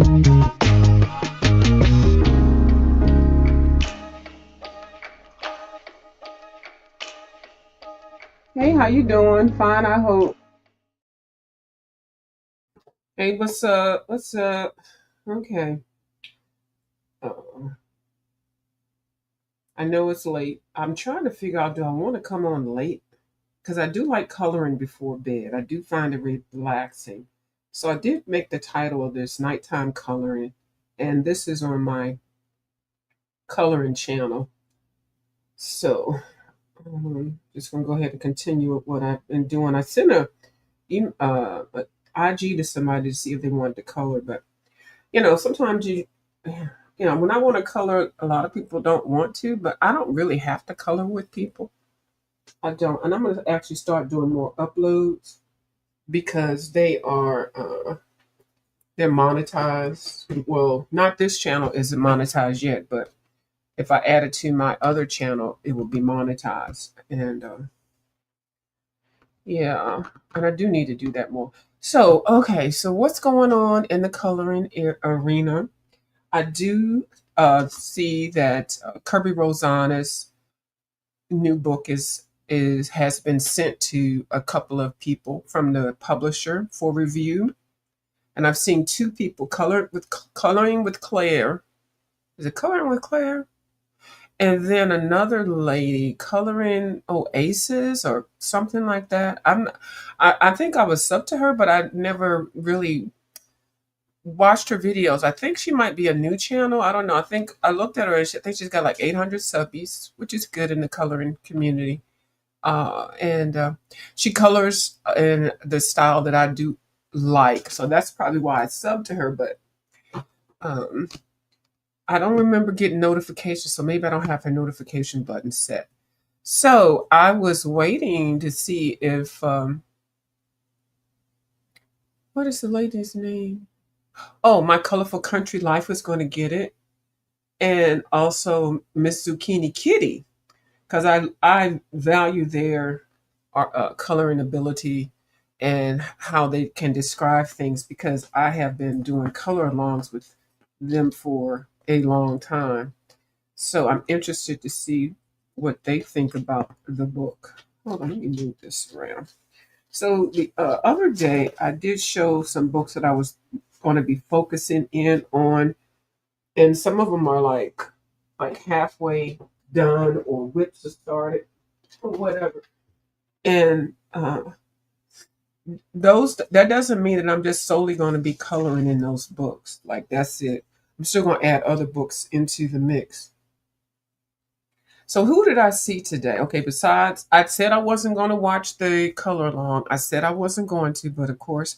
Hey, how you doing? Fine, I hope. Hey, what's up? What's up? Okay. Uh, I know it's late. I'm trying to figure out, do I want to come on late? Because I do like coloring before bed. I do find it relaxing. So I did make the title of this nighttime coloring, and this is on my coloring channel. So just gonna go ahead and continue with what I've been doing. I sent a IG to somebody to see if they wanted to color, but sometimes when I want to color, a lot of people don't want to, but I don't really have to color with people. I don't. And I'm going to actually start doing more uploads because they're monetized. Well, not this channel isn't monetized yet, but if I add it to my other channel, it will be monetized. And yeah, and I do need to do that more. So, okay, so what's going on in the coloring arena? I do see that Kirby Rosanna's new book is has been sent to a couple of people from the publisher for review, and I've seen two people coloring with Claire. Is it coloring with Claire? And then another lady coloring Oasis or something like that. I think I was sub to her, but I never really watched her videos. I think she might be a new channel. I don't know. I think I looked at her and I think she's got like 800 subbies, which is good in the coloring community. And she colors in the style that I do like. So that's probably why I subbed to her. But um, I don't remember getting notifications. So maybe I don't have her notification button set. So I was waiting to see if, what is the lady's name? Oh, My Colorful Country Life was going to get it, and also Miss Zucchini Kitty, because I value their coloring ability and how they can describe things, because I have been doing color alongs with them for a long time. So I'm interested to see what they think about the book. Hold on, let me move this around. So the other day, I did show some books that I was going to be focusing in on, and some of them are like halfway done or whips are started or whatever. And those that doesn't mean that I'm just solely going to be coloring in those books. Like that's it. I'm still going to add other books into the mix. So who did I see today? Okay, besides I said I wasn't going to watch the color along. I said I wasn't going to, but of course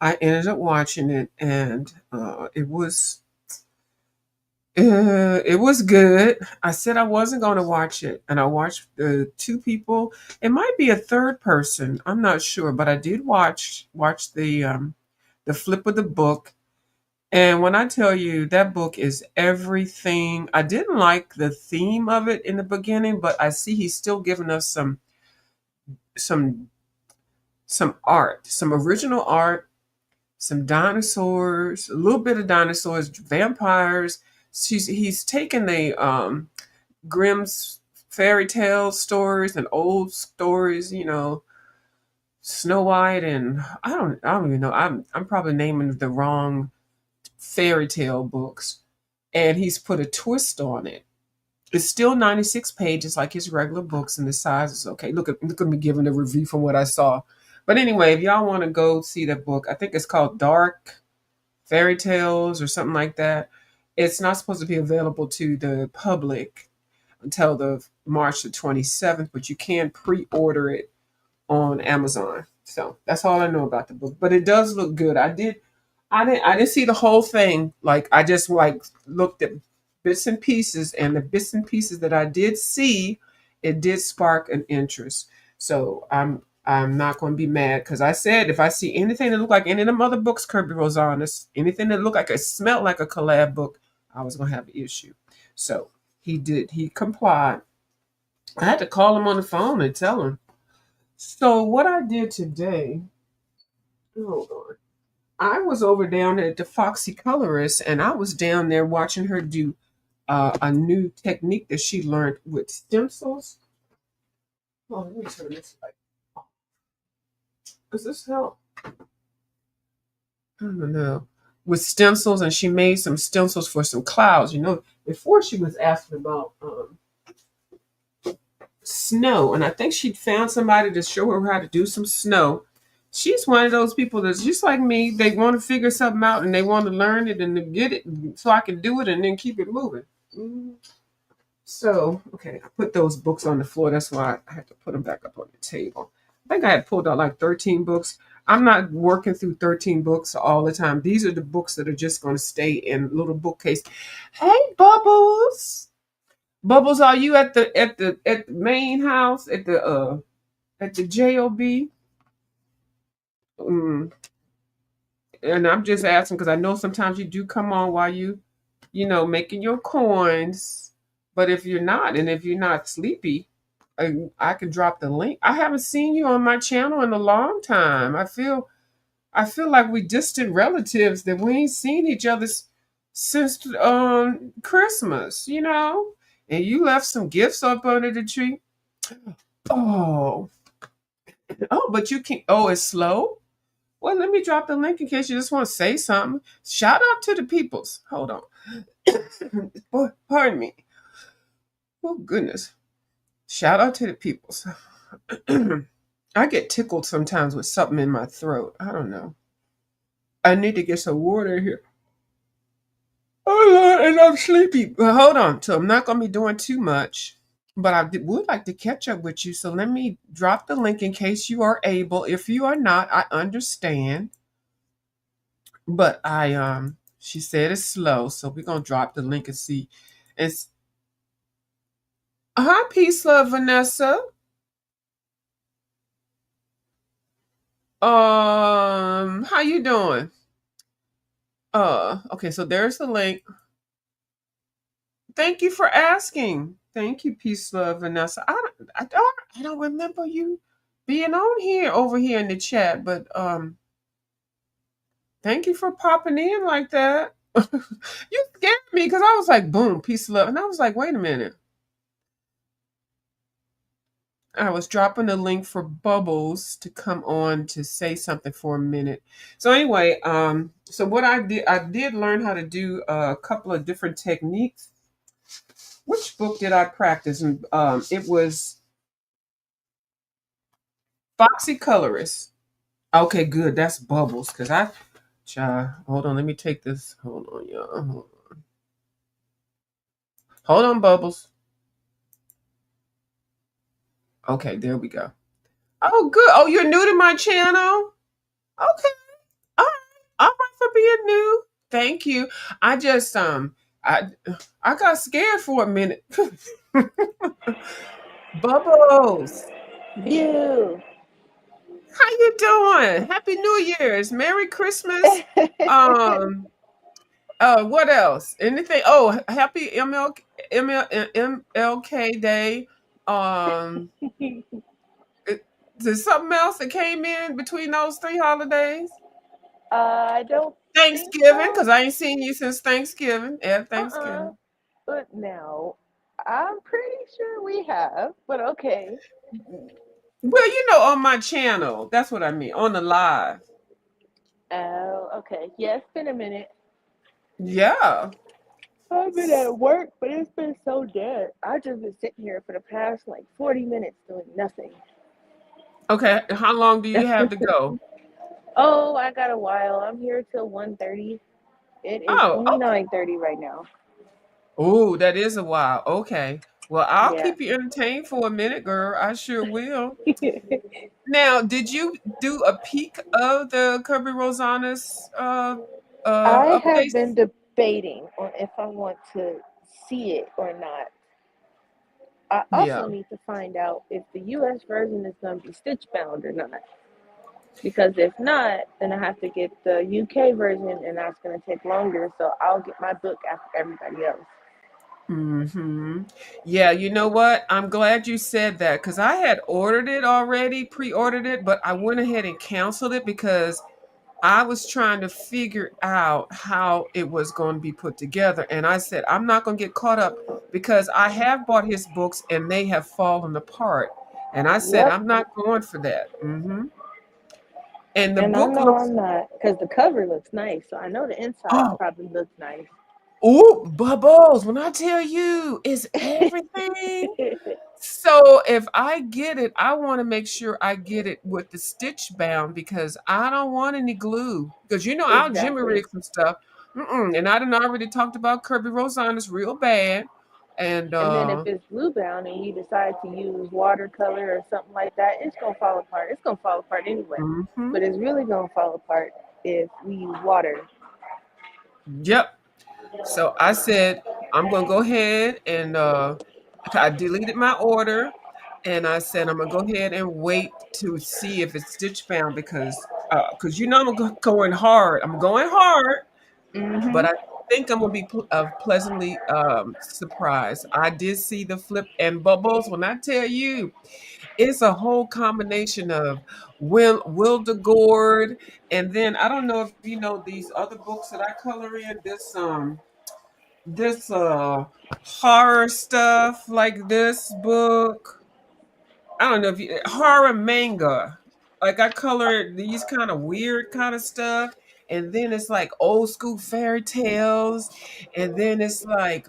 I ended up watching it, and it was good. I said I wasn't going to watch it, and I watched the two people. It might be a third person. I'm not sure, but I did watch the flip of the book. And when I tell you that book is everything, I didn't like the theme of it in the beginning, but I see he's still giving us some some art, some original art, some dinosaurs, a little bit of dinosaurs, vampires. He's taken the Grimm's fairy tale stories and old stories, Snow White, and I don't even know. I'm probably naming the wrong fairy tale books, and he's put a twist on it. It's still 96 pages like his regular books, and the size is okay. Look at me giving a review from what I saw. But anyway, if y'all want to go see that book, I think it's called Dark Fairy Tales or something like that. It's not supposed to be available to the public until the March the 27th, but you can pre-order it on Amazon. So that's all I know about the book. But it does look good. I didn't see the whole thing. Like I just like looked at bits and pieces, and the bits and pieces that I did see, it did spark an interest. So I'm not going to be mad, because I said if I see anything that looked like any of them other books, Kirby Rosanas, anything that looked like it smelled like a collab book, I was going to have an issue. So he did. He complied. I had to call him on the phone and tell him. So what I did today, hold on. I was over down at the Foxy Colorist, and I was down there watching her do a new technique that she learned with stencils. Oh, let me turn this light. Does this help? I don't know. With stencils, and she made some stencils for some clouds. Before she was asking about snow, and I think she'd found somebody to show her how to do some snow. She's one of those people that's just like me. They want to figure something out and they want to learn it and to get it so I can do it and then keep it moving. Mhm. So, okay, I put those books on the floor. That's why I had to put them back up on the table. I think I had pulled out like 13 books. I'm not working through 13 books all the time. These are the books that are just going to stay in little bookcase. Hey, Bubbles. Bubbles, are you at the main house at the job? Mm. And I'm just asking because I know sometimes you do come on while making your coins. But if you're not, and if you're not sleepy, I can drop the link. I haven't seen you on my channel in a long time. I feel like we distant relatives that we ain't seen each other since Christmas. And you left some gifts up under the tree. Oh, oh, but you can. Oh, it's slow. Well, let me drop the link in case you just want to say something. Shout out to the peoples. Hold on. Pardon me. Oh goodness. Shout out to the peoples. I get tickled sometimes with something in my throat. I don't know. I need to get some water here. Oh Lord, and I'm sleepy. But hold on. So I'm not gonna be doing too much. But would like to catch up with you. So let me drop the link in case you are able. If you are not, I understand. But she said it's slow, so we're gonna drop the link and see. It's hi, peace, love, Vanessa. How you doing? Okay, so there's the link. Thank you for asking. Thank you, peace, love, Vanessa. I don't remember you being on here over here in the chat, but thank you for popping in like that. You scared me because I was like, boom, peace, love, and I was like, wait a minute. I was dropping a link for Bubbles to come on to say something for a minute. So anyway, so what I did learn how to do a couple of different techniques. Which book did I practice? And it was Foxy Colorist. Okay, good. That's Bubbles. Hold on. Let me take this. Hold on, y'all. Hold on, Bubbles. Okay, there we go. Oh, good. Oh, you're new to my channel. Okay. All right. All right for being new. Thank you. I just I I got scared for a minute. Bubbles, You. how you doing? Happy New Year's. Merry Christmas. Um what else? Anything? Oh, happy MLK Day. Um there's something else that came in between those three holidays? I don't think Thanksgiving, so. because I ain't seen you since Thanksgiving. Yeah, Uh-uh. Thanksgiving. But now, I'm pretty sure we have, but okay. Well, on my channel. That's what I mean. On the live. Oh, okay. Yeah, it's been a minute. Yeah. I've been at work, but it's been so dead. I've just been sitting here for the past like 40 minutes doing nothing. Okay. How long do you have to go? Oh, I got a while. I'm here till 1:30. It is Oh, only okay. 9:30 right now. Oh, that is a while. Okay. Well, I'll Yeah. keep you entertained for a minute, girl. I sure will. Now, did you do a peek of the Kirby Rosanna's I have updates? been debating on if I want to see it or not. I Yeah. also need to find out if the US version is going to be stitch bound or not. Because if not, then I have to get the UK version and that's going to take longer. So I'll get my book after everybody else. Yeah, you know what? I'm glad you said that because I had ordered it already, pre-ordered it, but I went ahead and canceled it because I was trying to figure out how it was going to be put together. And I said, I'm not going to get caught up because I have bought his books and they have fallen apart. And I said, Yep. I'm not going for that. And the And I book know looks, I'm not, because the cover looks nice. So I know the inside oh, probably looks nice. ooh, bubbles. When I tell you, it's everything. So if I get it, I want to make sure I get it with the stitch bound because I don't want any glue. Because I'll jimmy Exactly. rig some stuff. And I done already talked about Kirby Rosanas real bad. And And then if it's glue bound and you decide to use watercolor or something like that, it's gonna fall apart. It's gonna fall apart anyway. mhm, But it's really gonna fall apart if we use water. yep. So I said I'm gonna go ahead and I deleted my order, and I said I'm gonna go ahead and wait to see if it's stitch bound because I'm going hard. I'm going hard, but Hmm. I think I'm gonna be pleasantly surprised. I did see the flip and bubbles. When I tell you, it's a whole combination of Wildegord, and then I don't know if you know these other books that I color in. This horror stuff like this book. I don't know if you horror manga. Like I color these kind of weird kind of stuff, and then it's like old school fairy tales, and then it's like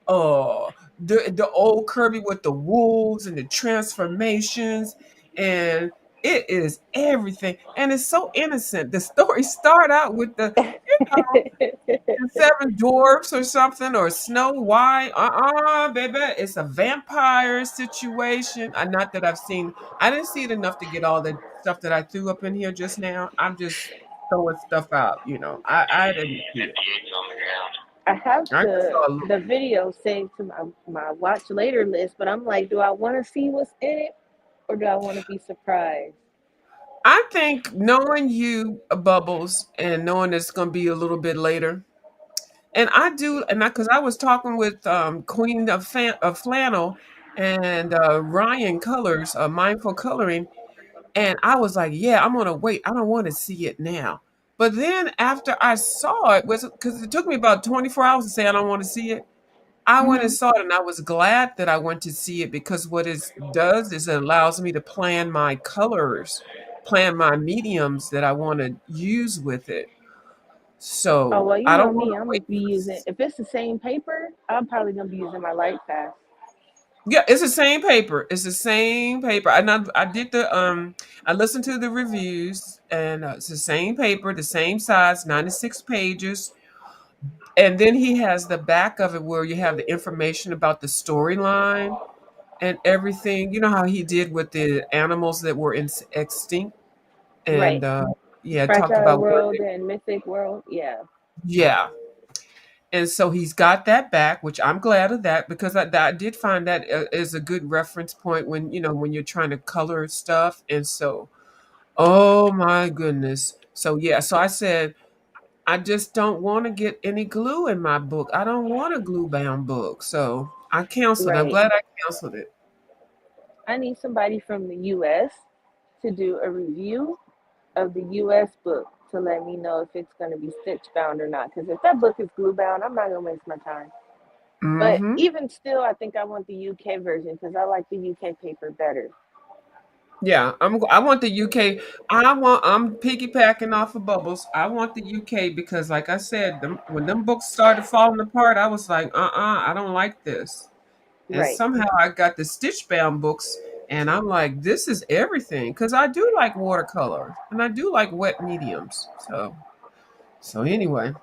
the old Kirby with the wolves and the transformations, and it is everything, and it's so innocent. The story start out with the seven dwarfs or something or Snow White. Baby, it's a vampire situation. Not that I've seen. I didn't see it enough to get all the stuff that I threw up in here just now. I'm just throwing stuff out. I didn't see it. I have I just saw a little. the video saved to my watch later list, but I'm like, do I want to see what's in it or do I want to be surprised? I think knowing you, Bubbles, and knowing it's going to be a little bit later. And I do, and because I was talking with Queen of Flannel and Ryan Colors, Mindful Coloring, and I was like, yeah, I'm gonna wait. I don't want to see it now. But then after I saw it, was because it took me about 24 hours to say I don't want to see it. I went and Hmm. saw it, and I was glad that I went to see it because what it does is it allows me to plan my colors, plan my mediums that I want to use with it. Oh So well, you I know don't want me. to I'm gonna wait be using if it's the same paper. I'm probably gonna be using my light fast. Yeah, it's the same paper. It's the same paper. I did I listened to the reviews and it's the same paper, the same size, 96 pages. And then he has the back of it where you have the information about the storyline and everything. You know how he did with the animals that were extinct and Right. yeah, talked Fragile about where World they and Mythic World. Yeah. yeah. And so he's got that back, which I'm glad of that because I did find that is a good reference point when when you're trying to color stuff. And so, oh my goodness. So yeah, so I said I just don't want to get any glue in my book. I don't want a glue bound book. So I canceled. I'm Right. glad I canceled it. I need somebody from the U.S. to do a review of the U.S. book to let me know if it's going to be stitch bound or not. Because if that book is glue bound, I'm not going to waste my time. But Hmm. even still, I think I want the UK version because I like the UK paper better. Yeah, I want the UK. I'm piggybacking off of Bubbles. I want the UK because like I said, when them books started falling apart, I was like, I don't like this. And Right. somehow I got the stitch bound books and I'm like, this is everything because I do like watercolor and I do like wet mediums. So anyway,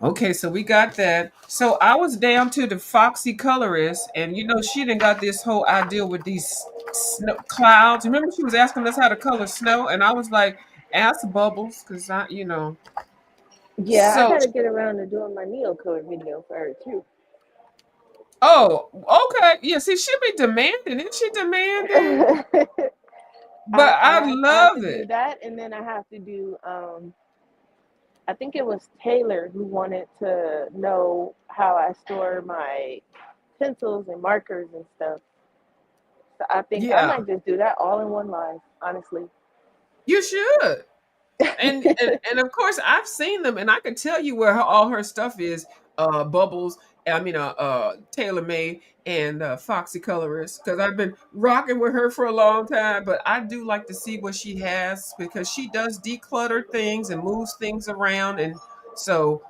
okay, so we got that. So I was down to the Foxy colorist, and she done got this whole idea with these snow clouds. Remember, she was asking us how to color snow, and I was like, ask Bubbles, because Yeah, I So, got to get around to doing my Neo color video for her too. oh, okay, yeah. See, she be demanding, isn't she demanding? I, But I I have to love do it. that, and then I have to do. I think it was Taylor who wanted to know how I store my pencils and markers and stuff. So I think I Yeah, might just do that all in one live, honestly. you should. And of course I've seen them, and I can tell you where all her stuff is. Bubbles, I mean, Taylor May and Foxy Colorist, because I've been rocking with her for a long time. But I do like to see what she has, because she does declutter things and moves things around, and so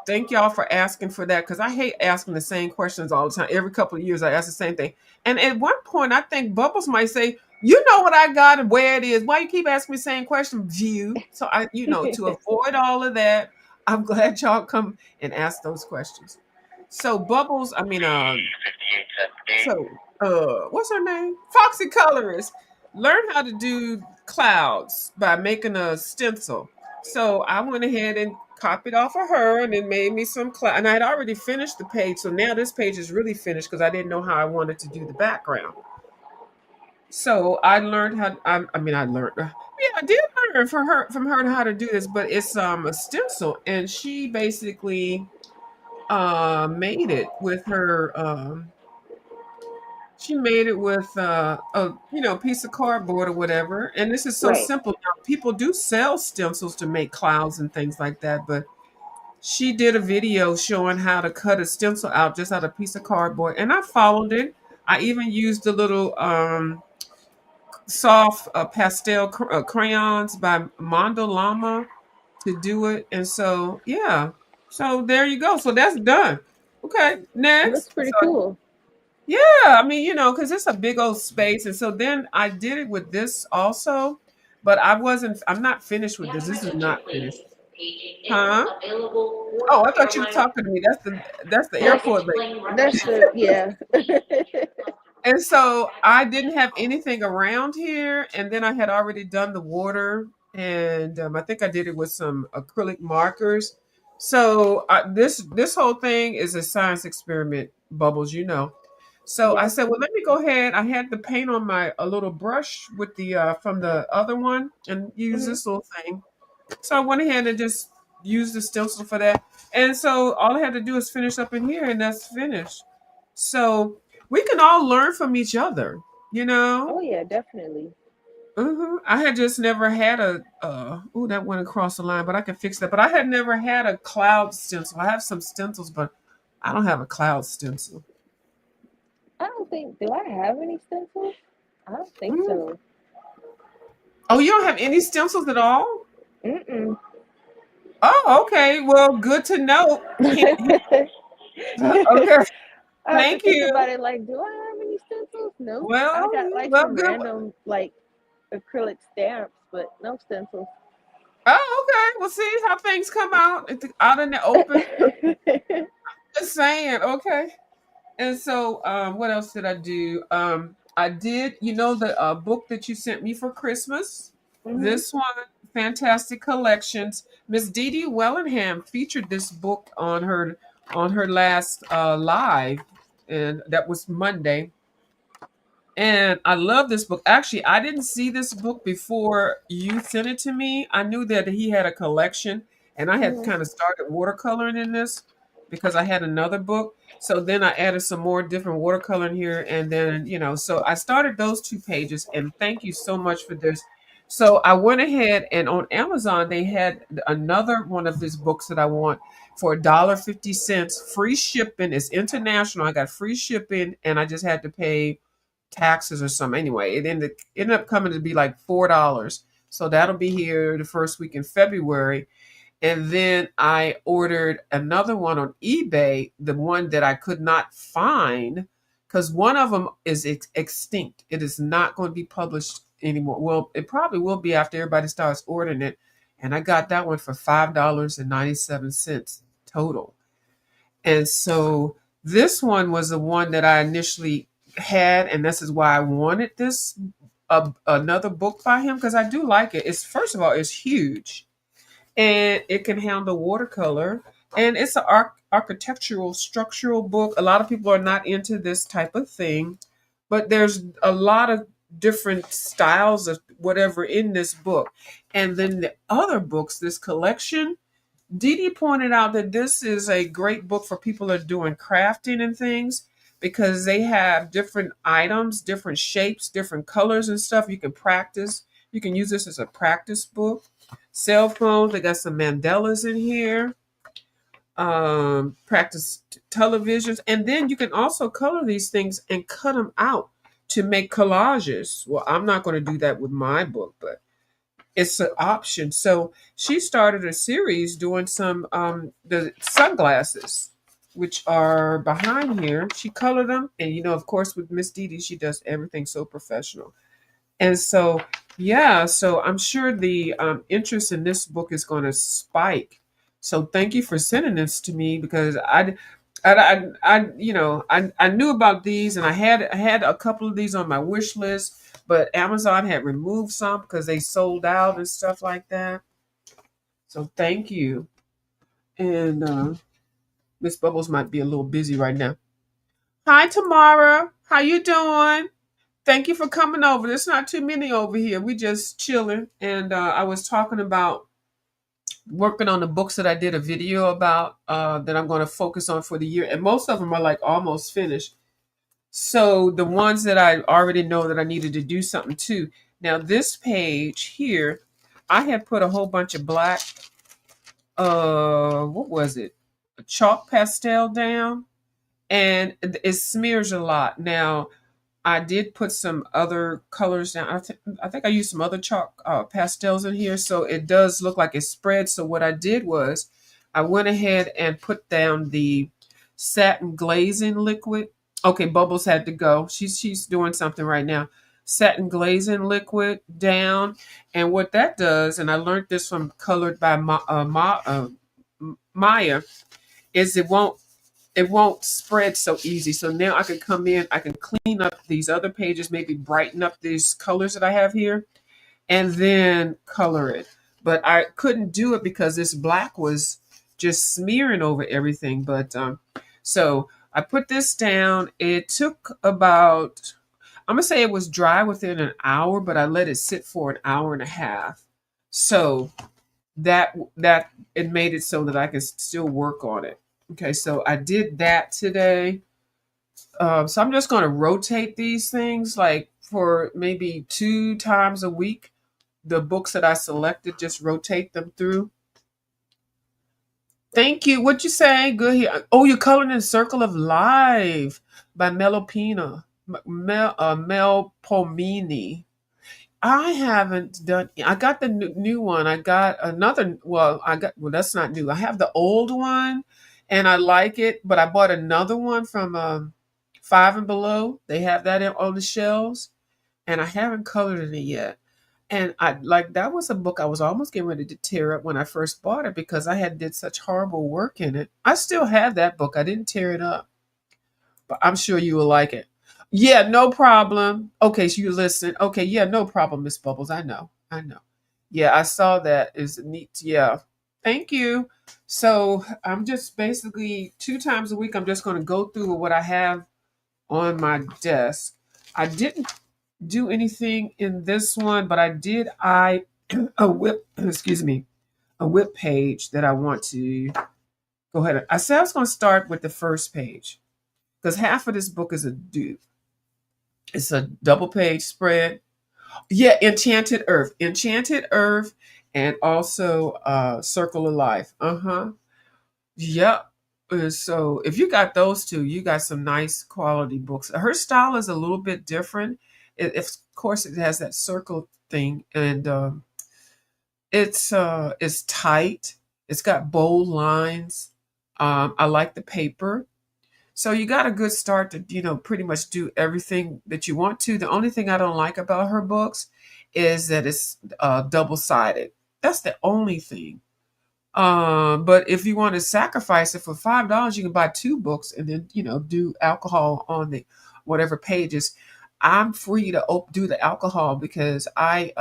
thank y'all for asking for that, because I hate asking the same questions all the time. Every couple of years I ask the same thing, and at one point I think Bubbles might say, "You know what I got and where it is. Why you keep asking me the same question?" View. So to avoid all of that, I'm glad y'all come and ask those questions. So Bubbles, I mean, what's her name? Foxy Colorist. Learn how to do clouds by making a stencil. So I went ahead and copied off of her and then made me some cloud. And I had already finished the page, so now this page is really finished because I didn't know how I wanted to do the background. So I learned how. I mean, I learned. Yeah, I did learn from her how to do this, but it's a stencil, and she basically made it with her. She made it with a piece of cardboard or whatever. And this is so Right. simple now. People do sell stencils to make clouds and things like that, but she did a video showing how to cut a stencil out just out of a piece of cardboard, and I followed it. I even used the little soft pastel crayons by Mondo Llama to do it. And so, yeah. So there you go. So that's done. Okay, It looks next. pretty So, cool. yeah, I mean, because it's a big old space. And so then I did it with this also, but I'm not finished with this. Next This is passenger, not finished. please. Paging is Huh? available for Oh, I thought you were airline talking to me. That's the That's airport baggage lady. claim that's the representative. yeah. And so I didn't have anything around here, and then I had already done the water, and I think I did it with some acrylic markers. So this whole thing is a science experiment, Bubbles. So I Yes. said, well, let me go ahead. I had the paint on my a little brush with the from the other one, and use Hmm. this little thing. So I went ahead and just used the stencil for that. And so all I had to do is finish up in here, and that's finished. So we can all learn from each other, you know? Oh yeah, definitely. I had just never had oh, that went across the line, but I can fix that. But I had never had a cloud stencil. I have some stencils, but I don't have a cloud stencil. I don't think. Do I have any stencils? I don't think Mm. so. Oh, you don't have any stencils at all? Mm-mm. Oh, okay. Well, good to know. Okay. I have to Thank think you. about it. Like, do I have any stencils? Nope. I got Well, like well, some good. random like acrylic stamps, but no stencils. Oh, okay. We'll see how things come out out in the open. Just saying. Okay. And so, what else did I do? I did, the book that you sent me for Christmas. Hmm. This one, Fantastic Collections. Miss Dee Dee Wellingham featured this book on her last live, and that was Monday. And I love this book. Actually, I didn't see this book before you sent it to me. I knew that he had a collection, and I had Hmm. kind of started watercoloring in this because I had another book. So then I added some more different watercoloring here. And then, so I started those 2 pages. And thank you so much for this. So I went ahead, and on Amazon, they had another one of these books that I want for $1.50. Free shipping. It's international. I got free shipping, and I just had to pay taxes or something. Anyway, it ended up coming to be like $4. So that'll be here the first week in February. And then I ordered another one on eBay, the one that I could not find, because one of them is extinct. It is not going to be published anymore. Well, it probably will be after everybody starts ordering it. And I got that one for $5.97 total. And so this one was the one that I initially had, and this is why I wanted this another book by him, because I do like it. It's, first of all, it's huge, and it can handle watercolor, and it's an architectural structural book. A lot of people are not into this type of thing, but there's a lot of different styles of whatever in this book. And then the other books, this collection, Dee Dee pointed out that this is a great book for people that are doing crafting and things, because they have different items, different shapes, different colors and stuff. You can practice. You can use this as a practice book. Cell phones. They got some mandalas in here. Practice televisions, and then you can also color these things and cut them out to make collages. Well, I'm not going to do that with my book, but it's an option. So she started a series doing some the sunglasses, which are behind here. She colored them, and of course, with Miss Dee Dee, she does everything so professional. And so, yeah, so I'm sure the interest in this book is going to spike. So thank you for sending this to me because I knew about these and I had a couple of these on my wish list, but Amazon had removed some because they sold out and stuff like that. So thank you. And Miss Bubbles might be a little busy right now. Hi, Tamara. How you doing? Thank you for coming over. There's not too many over here. We just chilling. And I was talking about working on the books that I did a video about that I'm going to focus on for the year. And most of them are like almost finished. So the ones that I already know that I needed to do something to. Now this page here, I had put a whole bunch of black, what was it? A chalk pastel down. And it smears a lot. Now, I did put some other colors down. I think I used some other chalk pastels in here, so it does look like it spread. So what I did was I went ahead and put down the satin glazing liquid. Okay, Bubbles had to go. She's doing something right now. Satin glazing liquid down, and what that does, and I learned this from Colored by Maya, is it won't spread so easy. So now I can come in, I can clean up these other pages, maybe brighten up these colors that I have here, and then color it. But I couldn't do it because this black was just smearing over everything. But so I put this down. It took about, I'm gonna say it was dry within an hour, but I let it sit for an hour and a half. So that it made it so that I could still work on it. Okay, so I did that today. So I'm just going to rotate these things like for maybe 2 times a week. The books that I selected, just rotate them through. Thank you. What you say? Good here. Oh, you're coloring in Circle of Life by Melopina. Mel Pomini. I haven't done. I got the new one. I got another. Well, that's not new. I have the old one, and I like it. But I bought another one from Five and Below. They have that on the shelves, and I haven't colored in it yet. And I like that was a book I was almost getting ready to tear up when I first bought it because I had did such horrible work in it. I still have that book. I didn't tear it up, but I'm sure you will like it. Yeah, no problem. Okay, so you listen. Okay, yeah, no problem, Miss Bubbles. I know. I know. Yeah, I saw that. Is neat. Yeah. Thank you. So I'm just basically 2 times a week, I'm just going to go through what I have on my desk. I didn't do anything in this one, but I did a whip, excuse me, a whip page that I want to go ahead. I said I was going to start with the first page because half of this book is a dupe. It's a double page spread. Yeah, Enchanted Earth, and also Circle of Life. Yep. So if you got those two, you got some nice quality books. Her style is a little bit different. Of course, it has that circle thing, and it's tight. It's got bold lines. I like the paper. So you got a good start to, pretty much do everything that you want to. The only thing I don't like about her books is that it's double-sided. That's the only thing. But if you want to sacrifice it for $5, you can buy two books and then, do alcohol on the whatever pages. I'm free to do the alcohol because I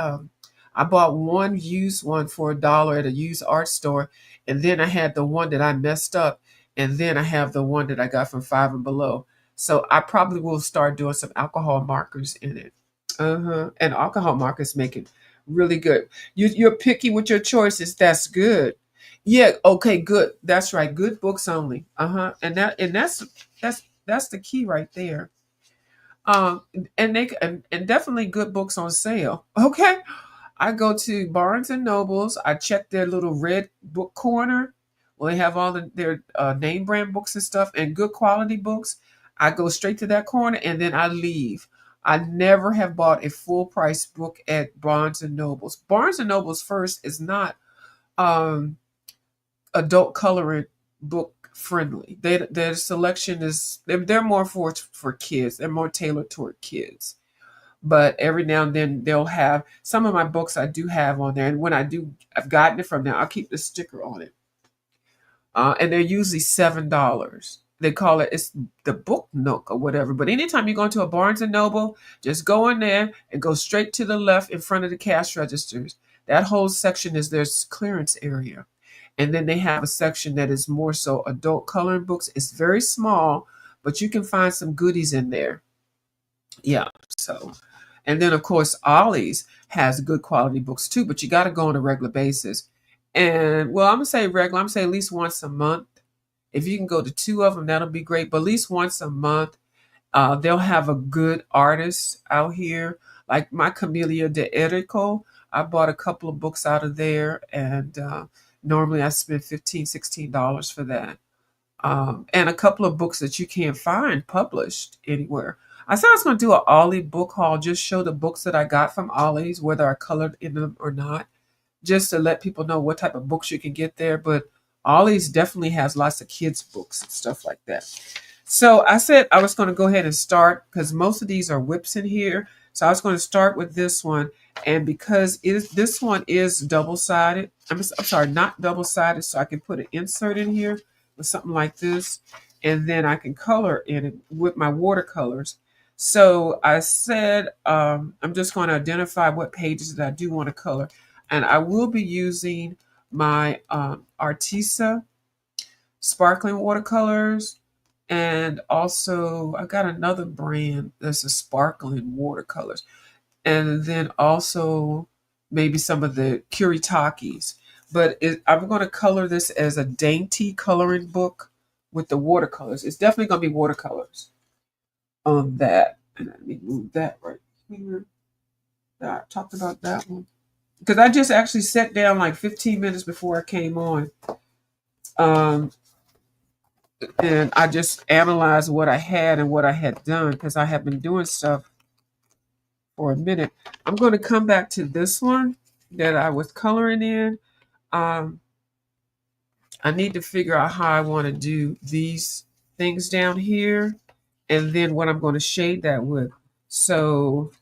bought one used one for $1 at a used art store, and then I had the one that I messed up, and then I have the one that I got from Five and Below. So I probably will start doing some alcohol markers in it. And alcohol markers make it really good. You're picky with your choices. That's good. Yeah. Okay. Good. That's right. Good books only. And that's the key right there. Um, and definitely good books on sale. Okay. I go to Barnes and Nobles. I check their little red book corner. Well, they have all their name brand books and stuff and good quality books. I go straight to that corner and then I leave. I never have bought a full price book at Barnes and Nobles. Barnes and Nobles first is not um, adult coloring book friendly. Their selection is they're more for kids. They're more tailored toward kids. But every now and then they'll have some of my books I do have on there, and when I do, I've gotten it from them. I'll keep the sticker on it, and they're usually $7. They call it's the Book Nook or whatever. But anytime you go into a Barnes and Noble, just go in there and go straight to the left in front of the cash registers. That whole section is their clearance area. And then they have a section that is more so adult coloring books. It's very small, but you can find some goodies in there. Yeah. So, and then of course, Ollie's has good quality books too, but you got to go on a regular basis. And well, I'm gonna say regular. I'm gonna say at least once a month. If you can go to two of them, that'll be great. But at least once a month, they'll have a good artist out here, like my Camellia de Erico. I bought a couple of books out of there, and normally I spend $15, $16 for that. And a couple of books that you can't find published anywhere. I said I was going to do an Ollie book haul, just show the books that I got from Ollie's, whether I colored in them or not, just to let people know what type of books you can get there. But Ollie's definitely has lots of kids' books and stuff like that. So I said I was going to go ahead and start because most of these are whips in here. So I was going to start with this one. And because this one is double-sided, I'm sorry, not double-sided, so I can put an insert in here with something like this. And then I can color in it with my watercolors. So I said I'm just going to identify what pages that I do want to color. And I will be using my Arteza sparkling watercolors. And also, I got another brand that's a sparkling watercolors. And then also maybe some of the Kuritakis. But I'm going to color this as a dainty coloring book with the watercolors. It's definitely going to be watercolors on that. And let me move that right here. I talked about that one. Because I just actually sat down like 15 minutes before I came on. And I just analyzed what I had and what I had done because I have been doing stuff for a minute. I'm going to come back to this one that I was coloring in. I need to figure out how I want to do these things down here and then what I'm going to shade that with. So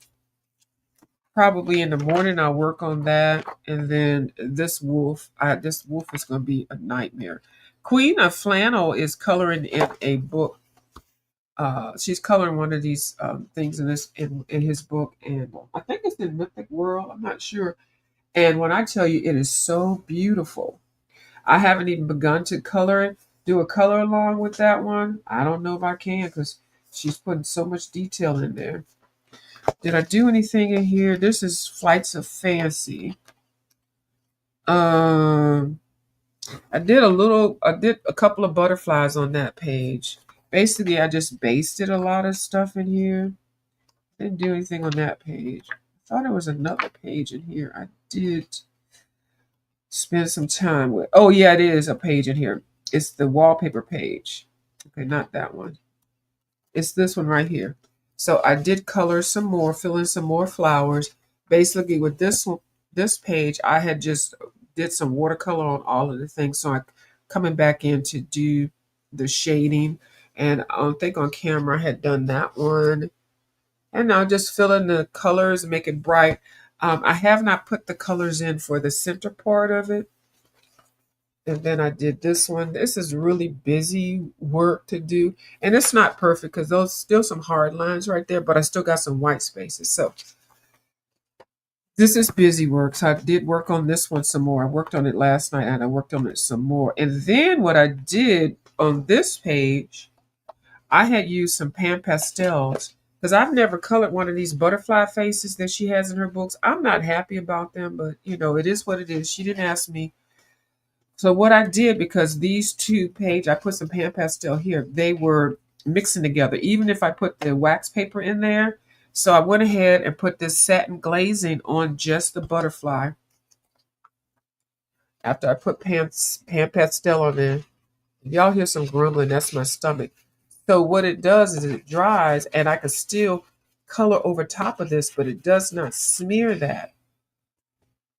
probably in the morning I'll work on that. And then this wolf is going to be a nightmare. Queen of Flannel is coloring in a book. She's coloring one of these things in his book, and I think it's in Mythic World. I'm not sure. And when I tell you, it is so beautiful. I haven't even begun to color it. Do a color along with that one. I don't know if I can because she's putting so much detail in there. Did I do anything in here? This is Flights of Fancy. I did a couple of butterflies on that page. Basically, I just basted a lot of stuff in here. Didn't do anything on that page. I thought there was another page in here. I did spend some time with. Oh, yeah, it is a page in here. It's the wallpaper page. Okay, not that one. It's this one right here. So I did color some more, fill in some more flowers. Basically, with this page, I had just did some watercolor on all of the things. So I'm coming back in to do the shading. And I think on camera I had done that one. And I'll just fill in the colors and make it bright. I have not put the colors in for the center part of it. And then I did this one. This is really busy work to do. And it's not perfect because those still some hard lines right there, but I still got some white spaces. So this is busy work. So I did work on this one some more. I worked on it last night and I worked on it some more. And then what I did on this page, I had used some pan pastels because I've never colored one of these butterfly faces that she has in her books. I'm not happy about them, but it is what it is. She didn't ask me. So what I did, because these two pages, I put some pan pastel here, they were mixing together. Even if I put the wax paper in there, So I went ahead and put this satin glazing on just the butterfly after I put pan pastel on there. If y'all hear some grumbling, that's my stomach. So what it does is it dries and I can still color over top of this, but it does not smear that.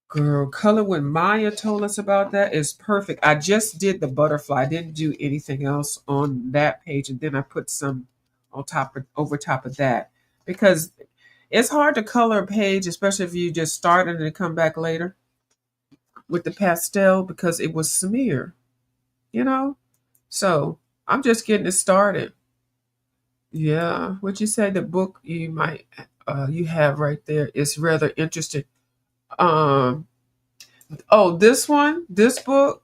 Girl, color when Maya told us about that is perfect. I just did the butterfly. I didn't do anything else on that page, and then I put some on top of over top of that because it's hard to color a page, especially if you just start and then come back later with the pastel because it was smear, you know. So I'm just getting it started. Yeah, what you say? The book you might you have right there is rather interesting. Um, oh, this book.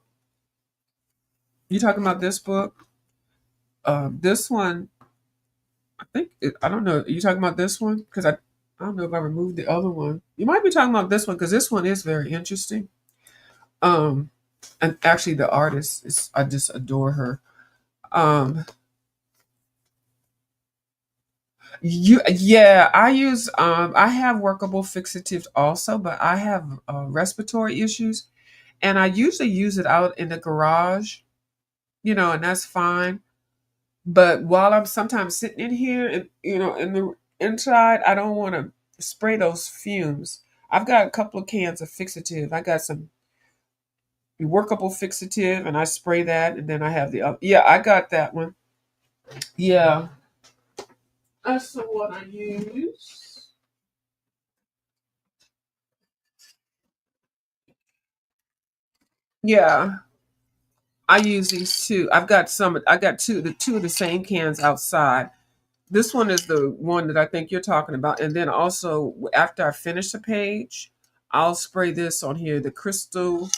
You talking about this book? This one, I don't know. Are you talking about this one? Because I don't know if I removed the other one. You might be talking about this one because this one is very interesting. Um, and actually, the artist is I just adore her. Um, yeah, I have workable fixatives also, but I have respiratory issues, and I usually use it out in the garage, and that's fine. But while I'm sometimes sitting in here and in the inside, I don't want to spray those fumes. I've got a couple of cans of fixative. I got some workable fixative and I spray that and then I have the other. Yeah, I got that one. Yeah. That's the one I use. Yeah. I use these two. I got two of the same cans outside. This one is the one that I think you're talking about. And then also after I finish the page, I'll spray this on here, the crystal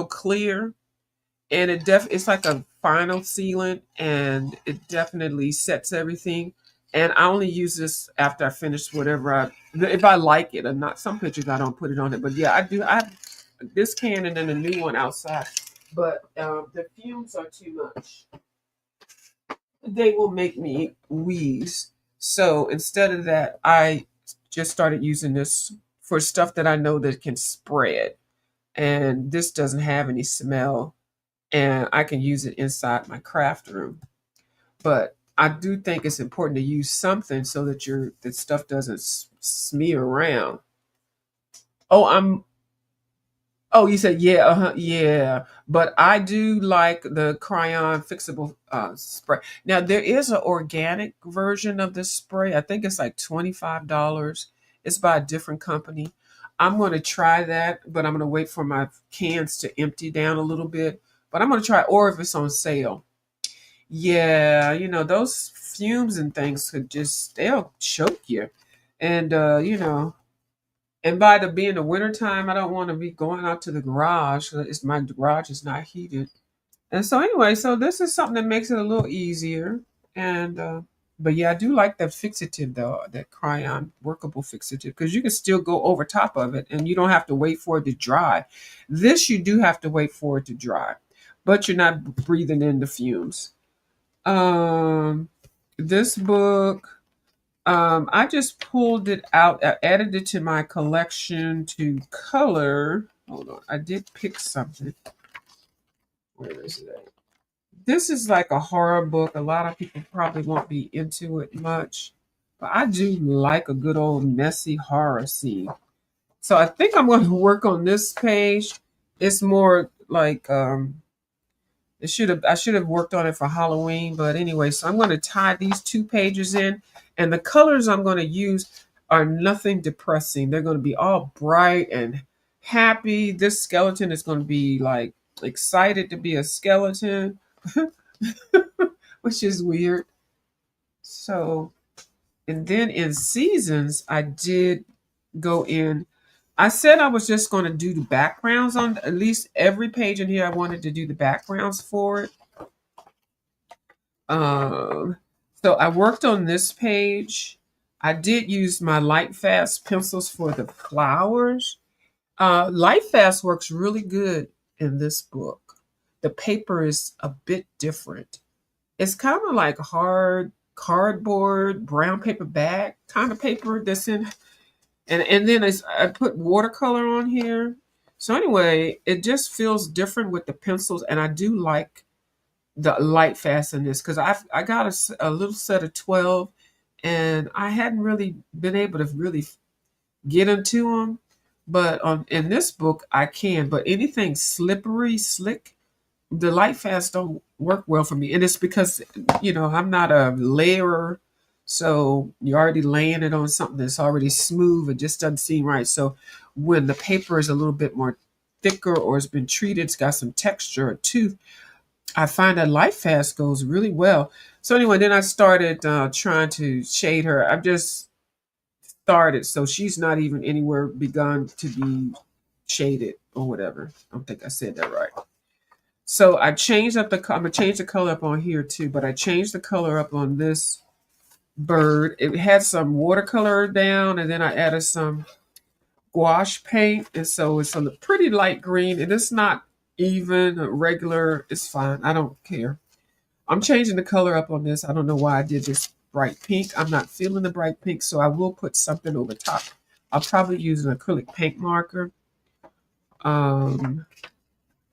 clear, and it's like a final sealant, and it definitely sets everything. And I only use this after I finish whatever if I like it or not. Some pictures I don't put it on it, but yeah, I do. I have this can and then a new one outside, but the fumes are too much. They will make me wheeze. So instead of that, I just started using this for stuff that I know that can spread. And this doesn't have any smell. And I can use it inside my craft room. But I do think it's important to use something so that that stuff doesn't smear around. Oh, Oh, you said yeah, yeah. But I do like the Cryon fixable spray. Now there is an organic version of this spray. I think it's like $25. It's by a different company. I'm going to try that, but I'm going to wait for my cans to empty down a little bit. But I'm going to try, or if it's on sale. Yeah, those fumes and things they'll choke you, and and by the being the wintertime, I don't want to be going out to the garage. My garage is not heated. And so anyway, so this is something that makes it a little easier. And but yeah, I do like that fixative though, that Cryon workable fixative, because you can still go over top of it and you don't have to wait for it to dry. This you do have to wait for it to dry, but you're not breathing in the fumes. Um this book I just pulled it out, added it to my collection to color. Hold on, I did pick something. Where is it? This is like a horror book. A lot of people probably won't be into it much, but I do like a good old messy horror scene. So I think I'm going to work on this page. It's more like I should have worked on it for Halloween, but anyway, so I'm going to tie these two pages in, and the colors I'm going to use are nothing depressing. They're going to be all bright and happy. This skeleton is going to be like excited to be a skeleton, which is weird. So, and then in seasons, I did go in. I said I was just going to do the backgrounds on at least every page in here. I wanted to do the backgrounds for it. Um, so I worked on this page. I did use my Light Fast pencils for the flowers. Light Fast works really good in this book. The paper is a bit different. It's kind of like hard cardboard, brown paper bag kind of paper that's in, and then I put watercolor on here. So anyway, it just feels different with the pencils, and I do like the light fast in this because I got a little set of 12, and I hadn't really been able to really get into them, but in this book I can. But anything slippery, slick, the light fast don't work well for me, and it's because I'm not a layerer, so you're already laying it on something that's already smooth. It just doesn't seem right. So when the paper is a little bit more thicker or it's been treated, it's got some texture or tooth, I find that light fast goes really well. So anyway, then I started trying to shade her. I've just started, so she's not even anywhere begun to be shaded or whatever. I don't think I said that right. So I changed up I'm gonna change the color up on here too, but I changed the color up on this bird. It had some watercolor down, and then I added some gouache paint, and so it's a pretty light green, and it's not even regular. It's fine. I don't care. I'm changing the color up on this. I don't know why I did this bright pink. I'm not feeling the bright pink, so I will put something over top. I'll probably use an acrylic paint marker.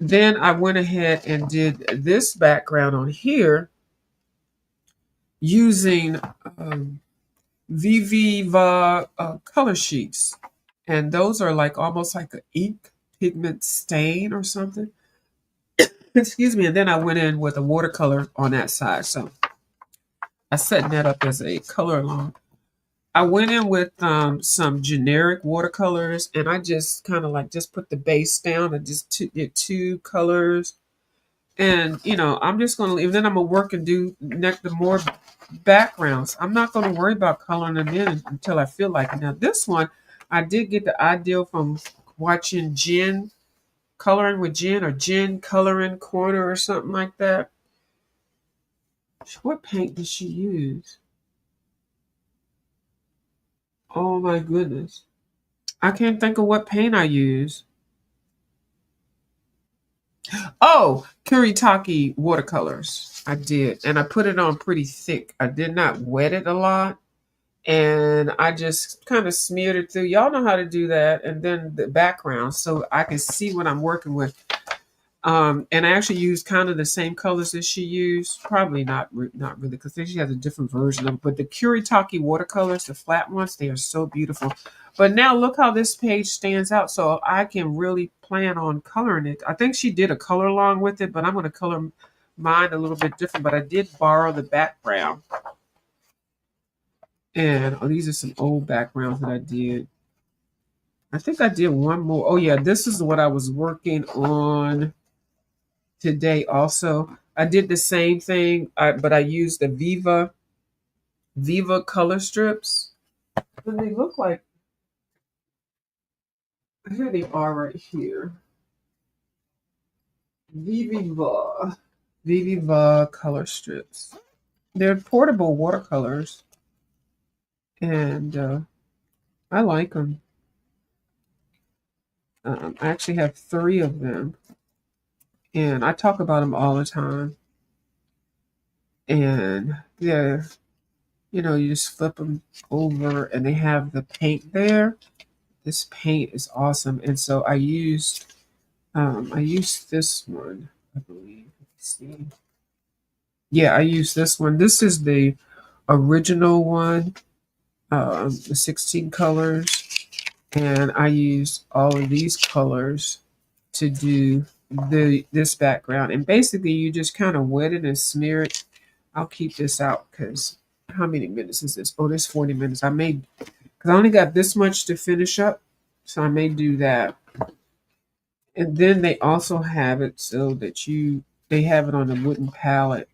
Then I went ahead and did this background on here using Viviva color sheets. And those are like almost like an ink pigment stain or something. Excuse me. And then I went in with a watercolor on that side. So I set that up as a color along. I went in with some generic watercolors, and I just kind of like just put the base down and just did two colors. And I'm just gonna leave. Then I'm gonna work and do the more backgrounds. I'm not gonna worry about coloring them in until I feel like it. Now this one, I did get the idea from watching Jen Coloring with Jen, or Jen Coloring Corner or something like that. What paint did she use? Oh my goodness. I can't think of what paint I use. Oh, Kuretake watercolors. I did. And I put it on pretty thick. I did not wet it a lot. And I just kind of smeared it through. Y'all know how to do that. And then the background so I can see what I'm working with. And I actually used kind of the same colors that she used. Probably not really, because she has a different version of it. But the Kuretake watercolors, the flat ones, they are so beautiful. But now look how this page stands out. So I can really plan on coloring it. I think she did a color along with it, but I'm going to color mine a little bit different. But I did borrow the background. And these are some old backgrounds that I did. I think I did one more. Oh yeah, this is what I was working on today also. I did the same thing, but I used the Viva color strips. And they look like, here they are right here. Viva color strips. They're portable watercolors. And I like them. I actually have 3 of them. And I talk about them all the time. And yeah, you just flip them over and they have the paint there. This paint is awesome. And so I used this one, I believe. Let's see. Yeah, I used this one. This is the original one, the 16 colors. And I used all of these colors to do this background. And basically you just kind of wet it and smear it. I'll keep this out because how many minutes is this? Oh, this 40 minutes. Because I only got this much to finish up. So I may do that. And then they also have it so that they have it on a wooden palette.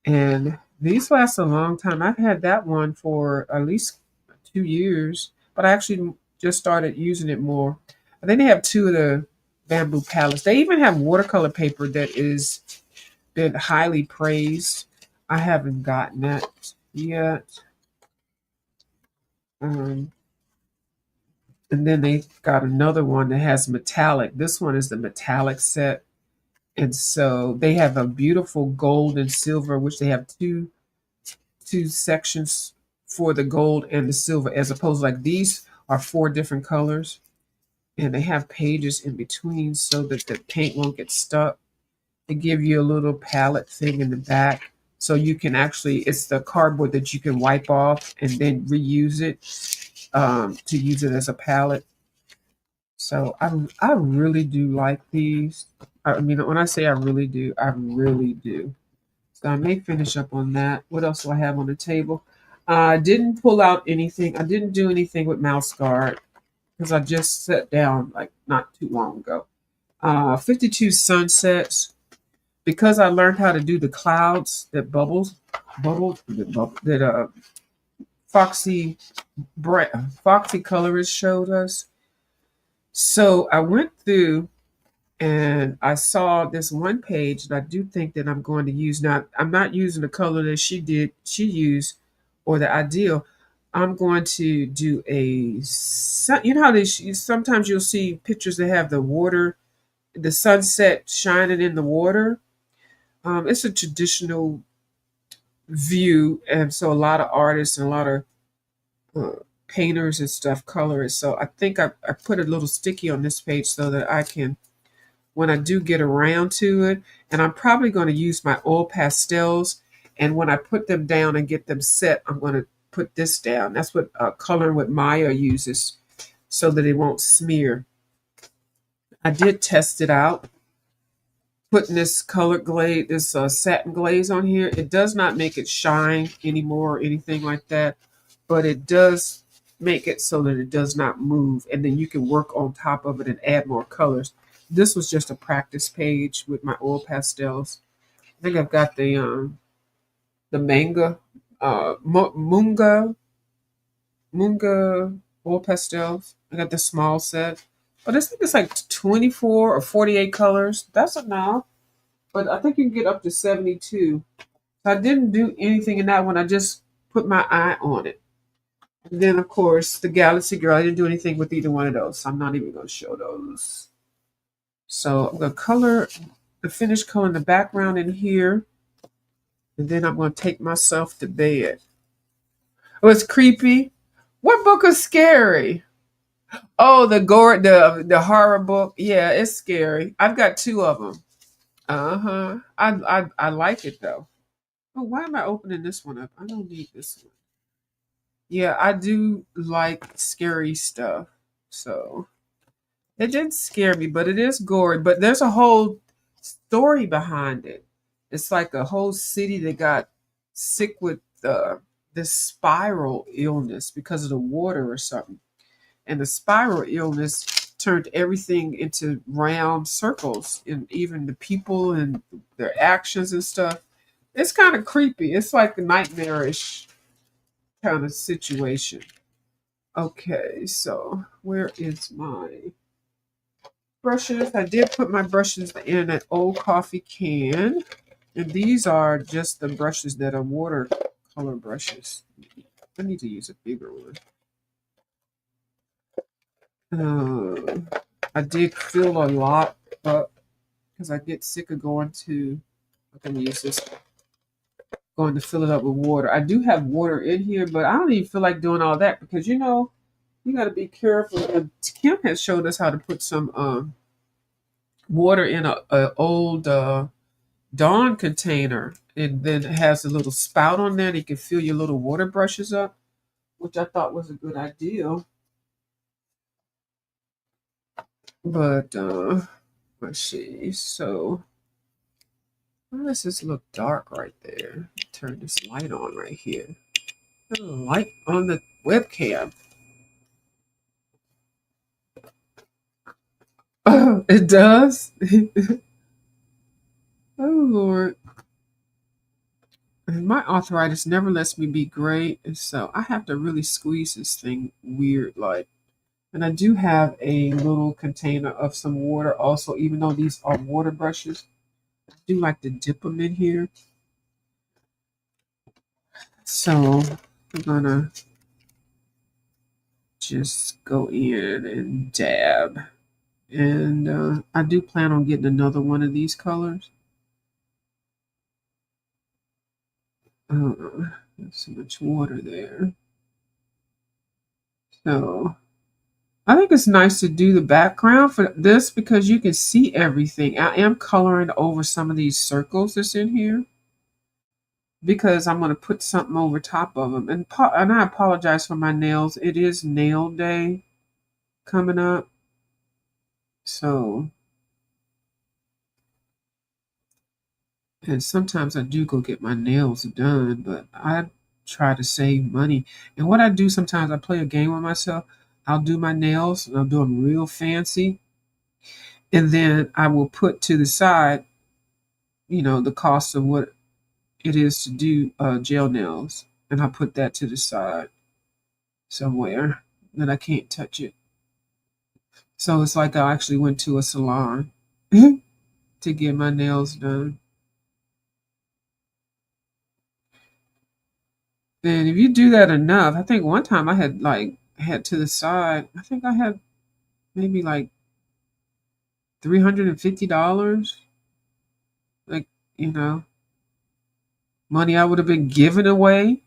And these last a long time. I've had that one for at least 2 years, but I actually just started using it more. I think they have 2 of the bamboo palettes. They even have watercolor paper that is been highly praised. I haven't gotten that yet. And then they got another one that has metallic. This one is the metallic set. And so they have a beautiful gold and silver, which they have 2 two sections for the gold and the silver, as opposed to like these are four different colors, and they have pages in between so that the paint won't get stuck. They give you a little palette thing in the back, so you can actually, it's the cardboard that you can wipe off and then reuse it, to use it as a palette. So I really do like these. I mean, when I say I really do, I really do. So I may finish up on that. What else do I have on the table? I didn't pull out anything. I didn't do anything with Mouse Guard because I just sat down like not too long ago. 52 Sunsets, because I learned how to do the clouds that that Foxy Foxy Colorist showed us. So I went through and I saw this one page that I do think that I'm going to use. Now, I'm not using the color that she used, or the ideal. I'm going to do you know how sometimes you'll see pictures that have the water, the sunset shining in the water. It's a traditional view, and so a lot of artists and a lot of painters and stuff color it. So I think I put a little sticky on this page so that I can, when I do get around to it, and I'm probably going to use my oil pastels. And when I put them down and get them set, I'm going to put this down. That's what Coloring with Maya uses so that it won't smear. I did test it out, putting this colored glaze, this satin glaze on here. It does not make it shine anymore or anything like that, but it does make it so that it does not move. And then you can work on top of it and add more colors. This was just a practice page with my oil pastels. I think I've got the manga, munga oil pastels. I got the small set, but I think it's like 24 or 48 colors. That's enough, but I think you can get up to 72. So I didn't do anything in that one. I just put my eye on it. And then, of course, the Galaxy Girl. I didn't do anything with either one of those, so I'm not even going to show those. So I'm going to color the finished color in the background in here. And then I'm going to take myself to bed. Oh, it's creepy. What book is scary? Oh, the horror book. Yeah, it's scary. I've got two of them. Uh-huh. I like it though. Oh, why am I opening this one up? I don't need this one. Yeah, I do like scary stuff. So it didn't scare me, but it is gory. But there's a whole story behind it. It's like a whole city that got sick with this spiral illness because of the water or something. And the spiral illness turned everything into round circles, and even the people and their actions and stuff. It's kind of creepy. It's like a nightmarish kind of situation. Okay, so where is my brushes? I did put my brushes in an old coffee can. And these are just the brushes that are watercolor brushes. I need to use a bigger one. I did fill a lot up because I get sick of going to, I'm going to use this, going to fill it up with water. I do have water in here, but I don't even feel like doing all that because, you know, you got to be careful. And Kim has showed us how to put some water in a old Dawn container, and then it has a little spout on there that you can fill your little water brushes up, which I thought was a good idea. But let's see. So why does this look dark right there? Turn this light on right here. Oh, light on the webcam. Oh, it does. Oh Lord. And my arthritis never lets me be great, and so I have to really squeeze this thing weird like. And I do have a little container of some water also, even though these are water brushes. I do like to dip them in here. So I'm gonna just go in and dab. And I do plan on getting another one of these colors. Uh, There's so much water there. So I think it's nice to do the background for this because you can see everything. I am coloring over some of these circles that's in here because I'm going to put something over top of them. And I apologize for my nails. It is nail day coming up. So, and sometimes I do go get my nails done, but I try to save money. And what I do sometimes, I play a game with myself. I'll do my nails and I'll do them real fancy. And then I will put to the side, the cost of what it is to do gel nails. And I put that to the side somewhere that I can't touch it. So it's like I actually went to a salon to get my nails done. And if you do that enough, I think one time I had to the side, I think I had maybe like $350. Like, you know, money I would have been giving away.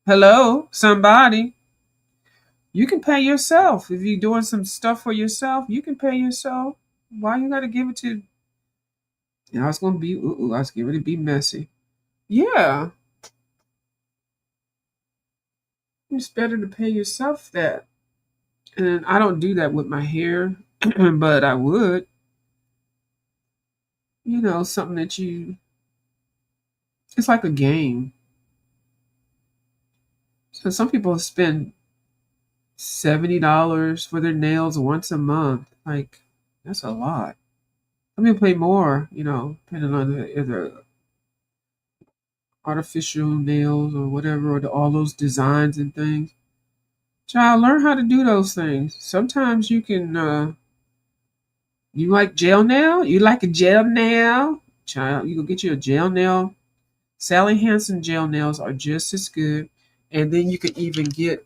Hello, somebody. You can pay yourself. If you're doing some stuff for yourself, you can pay yourself. Why you gotta give it to I was gonna be I was getting ready to be messy. Yeah. It's better to pay yourself that. And I don't do that with my hair, but I would. Something that it's like a game. So some people spend $70 for their nails once a month. Like, that's a lot. Some people pay more, depending on the artificial nails or whatever, or all those designs and things. Child, learn how to do those things. Sometimes you can, you like gel nail? You like a gel nail? Child, you can get you a gel nail. Sally Hansen gel nails are just as good. And then you can even get,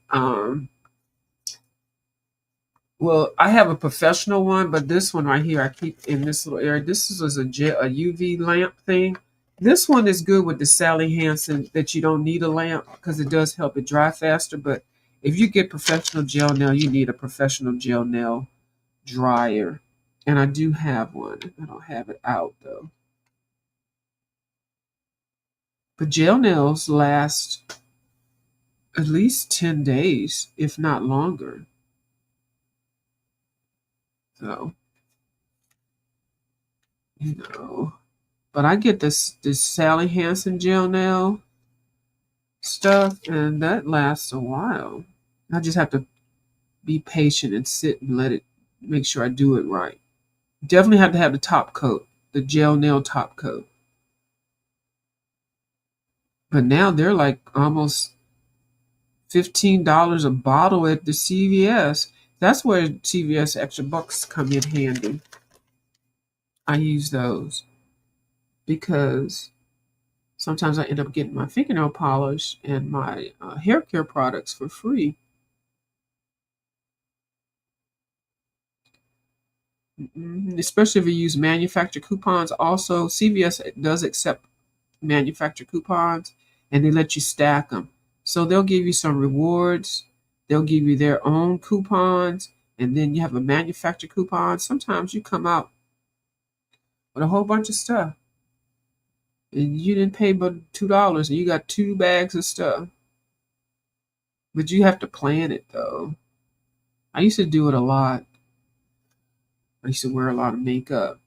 well, I have a professional one, but this one right here, I keep in this little area. This is a UV lamp thing. This one is good with the Sally Hansen that you don't need a lamp because it does help it dry faster. But if you get professional gel nail, you need a professional gel nail dryer. And I do have one. I don't have it out though. But gel nails last at least 10 days, if not longer. So, you know. But I get this Sally Hansen gel nail stuff, and that lasts a while. I just have to be patient and sit and let it make sure I do it right. Definitely have to have the top coat, the gel nail top coat. But now they're like almost $15 a bottle at the CVS. That's where CVS extra bucks come in handy. I use those because sometimes I end up getting my fingernail polish and my hair care products for free. Especially if you use manufacturer coupons. Also, CVS does accept manufacturer coupons and they let you stack them. So they'll give you some rewards, they'll give you their own coupons, and then you have a manufacturer coupon. Sometimes you come out with a whole bunch of stuff and you didn't pay but $2 and you got 2 bags of stuff. But you have to plan it though. I used to do it a lot. I used to wear a lot of makeup.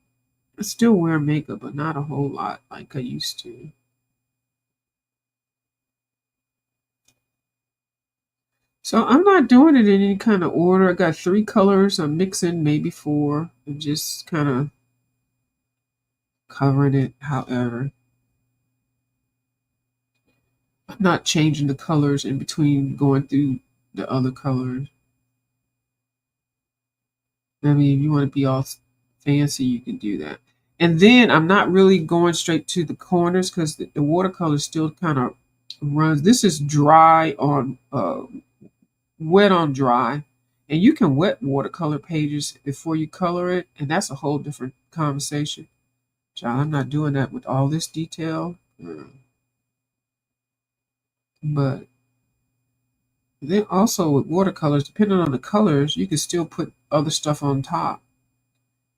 I still wear makeup, but not a whole lot like I used to. So I'm not doing it in any kind of order. I got 3 colors. I'm mixing maybe 4 and just kind of covering it however. I'm not changing the colors in between going through the other colors. I mean, if you want to be all fancy, you can do that. And then I'm not really going straight to the corners because the watercolor still kind of runs. This is dry on wet on dry. And you can wet watercolor pages before you color it, and that's a whole different conversation. Child, I'm not doing that with all this detail. But then also with watercolors, depending on the colors, you can still put other stuff on top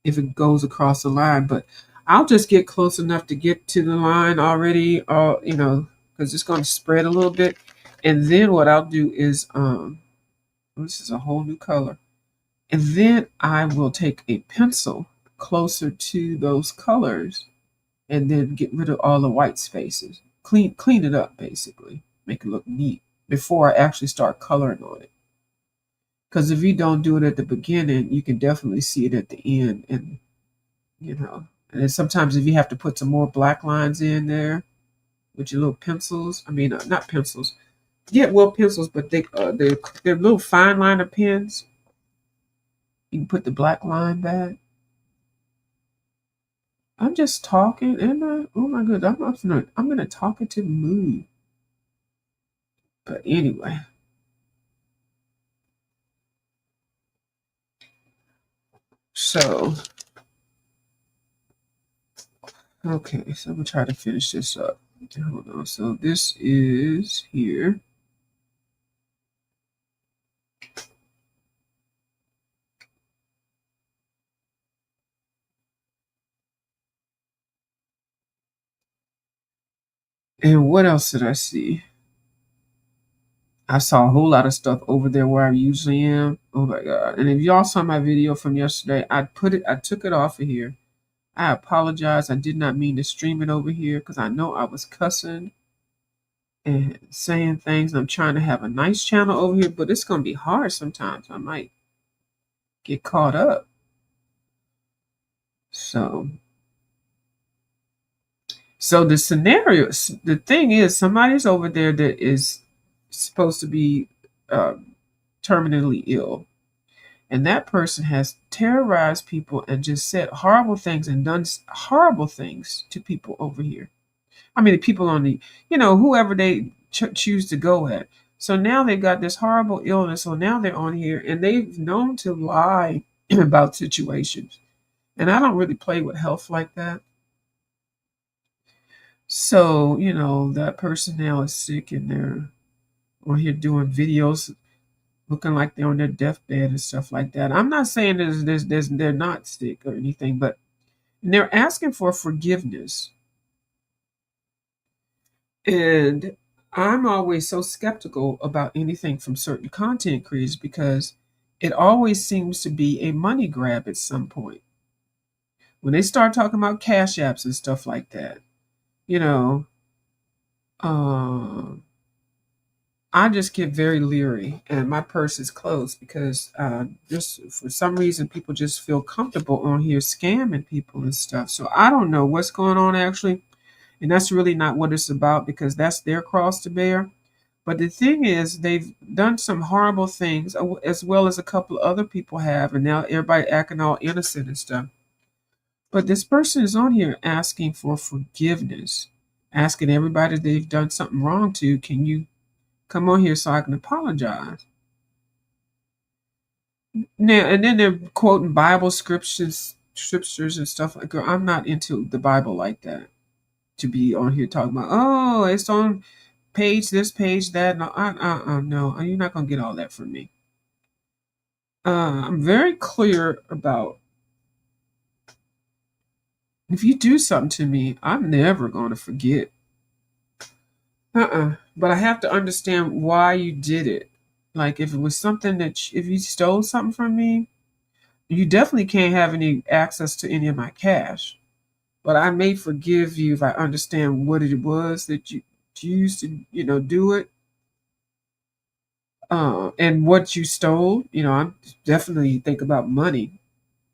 if it goes across the line. But I'll just get close enough to get to the line already, because it's going to spread a little bit. And then what I'll do is, this is a whole new color. And then I will take a pencil closer to those colors and then get rid of all the white spaces. Clean it up basically. Make it look neat before I actually start coloring on it. Because if you don't do it at the beginning, you can definitely see it at the end. And and then sometimes if you have to put some more black lines in there with your little pencils, I mean, not pencils. Yeah, well, pencils, but they're little fine liner pens. You can put the black line back. I'm just talking, and oh my goodness, I'm gonna talk it to the moon. But anyway, so okay, so I'm gonna try to finish this up. Hold on. So this is here. And what else did I see? I saw a whole lot of stuff over there where I usually am. Oh my god. And if y'all saw my video from yesterday, I took it off of here. I apologize. I did not mean to stream it over here because I know I was cussing and saying things. I'm trying to have a nice channel over here, but it's gonna be hard sometimes. I might get caught up. So the scenario, the thing is, somebody's over there that is supposed to be terminally ill, and that person has terrorized people and just said horrible things and done horrible things to people over here. I mean, the people on the, whoever they choose to go at. So now they've got this horrible illness. So now they're on here and they've known to lie about situations. And I don't really play with health like that. So, that person now is sick and they're on here doing videos looking like they're on their deathbed and stuff like that. I'm not saying they're not sick or anything, but they're asking for forgiveness. And I'm always so skeptical about anything from certain content creators because it always seems to be a money grab at some point. When they start talking about cash apps and stuff like that, you know, uh, I just get very leery and my purse is closed because just for some reason people just feel comfortable on here scamming people and stuff. So I don't know what's going on actually. And that's really not what it's about because that's their cross to bear. But the thing is, they've done some horrible things as well as a couple of other people have. And now everybody acting all innocent and stuff. But this person is on here asking for forgiveness, asking everybody they've done something wrong to, can you come on here so I can apologize? Now, and then they're quoting Bible scriptures and stuff like that. I'm not into the Bible like that to be on here talking about, oh, it's on page this, page that. No, no, you're not going to get all that from me. I'm very clear about if you do something to me, I'm never going to forget. But I have to understand why you did it. Like if it was something if you stole something from me, you definitely can't have any access to any of my cash. But I may forgive you if I understand what it was that you used to, do it. And what you stole, I definitely think about money.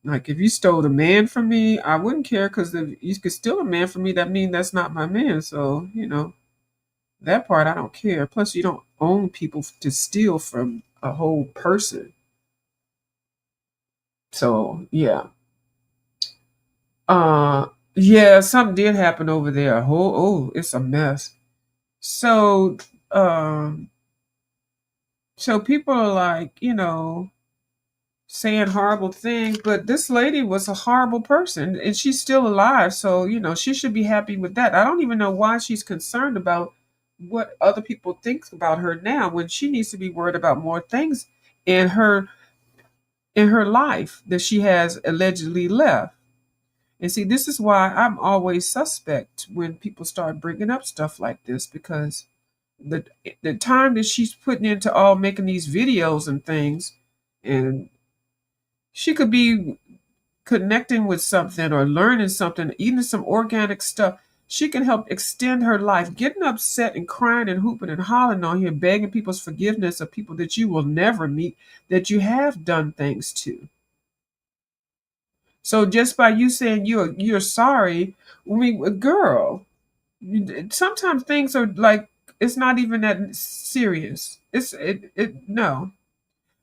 Like if you stole a man from me, I wouldn't care because if you could steal a man from me, that means that's not my man. So, that part I don't care. Plus, you don't own people to steal from a whole person. So, yeah. Yeah, something did happen over there. It's a mess. So, so people are like, saying horrible things, but this lady was a horrible person and she's still alive. So, she should be happy with that. I don't even know why she's concerned about what other people think about her now, when she needs to be worried about more things in her life that she has allegedly left. And see, this is why I'm always suspect when people start bringing up stuff like this, because the the time that she's putting into all making these videos and things, and she could be connecting with something or learning something, eating some organic stuff. She can help extend her life. Getting upset and crying and hooping and hollering on here, begging people's forgiveness of people that you will never meet, that you have done things to. So just by you saying you're sorry, I mean, girl, sometimes things are like, it's not even that serious. No,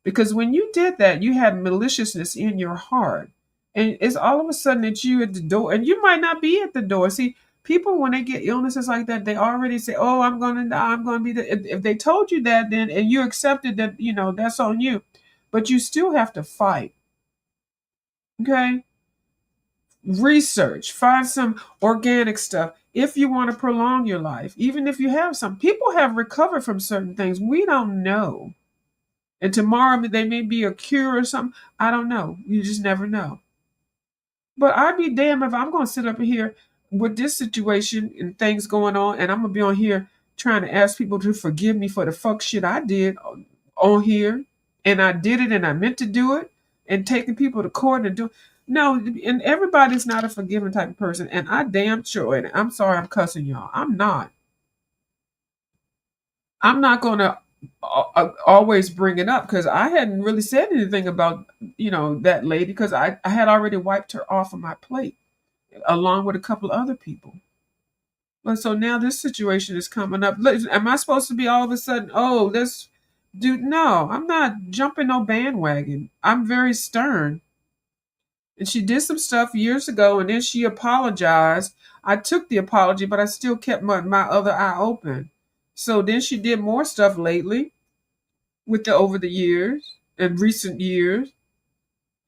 because when you did that, you had maliciousness in your heart, and it's all of a sudden that you at the door, and you might not be at the door. See, people when they get illnesses like that, they already say, "Oh, I'm going to die. I'm going to be." If they told you that, then and you accepted that, that's on you, but you still have to fight. Okay, research, find some organic stuff if you want to prolong your life. Even if you have some people have recovered from certain things, we don't know. And tomorrow they may be a cure or something. I don't know. You just never know. But I'd be damned if I'm going to sit up here with this situation and things going on, and I'm going to be on here trying to ask people to forgive me for the fuck shit I did on here. And I did it and I meant to do it, and taking people to court and do. No, and everybody's not a forgiving type of person. And I damn sure, and I'm sorry I'm cussing y'all. I'm not. I'm not going to always bring it up, because I hadn't really said anything about that lady, because I had already wiped her off of my plate along with a couple of other people. But so now this situation is coming up. Am I supposed to be all of a sudden, oh, let's do? No, I'm not jumping no bandwagon. I'm very stern. And she did some stuff years ago, and then she apologized. I took the apology, but I still kept my other eye open. So then she did more stuff lately with over the years and recent years.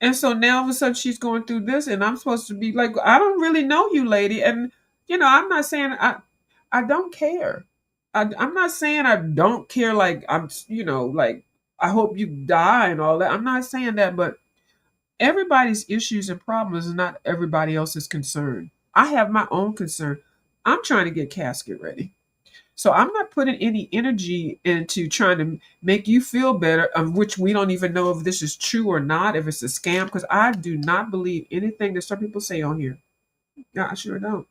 And so now all of a sudden she's going through this, and I'm supposed to be like, I don't really know you, lady. And I'm not saying I don't care. I'm not saying I don't care. Like like I hope you die and all that. I'm not saying that, but everybody's issues and problems is not everybody else's concern. I have my own concern. I'm trying to get casket ready. So I'm not putting any energy into trying to make you feel better, of which we don't even know if this is true or not, if it's a scam, because I do not believe anything that some people say on here. No, I sure don't.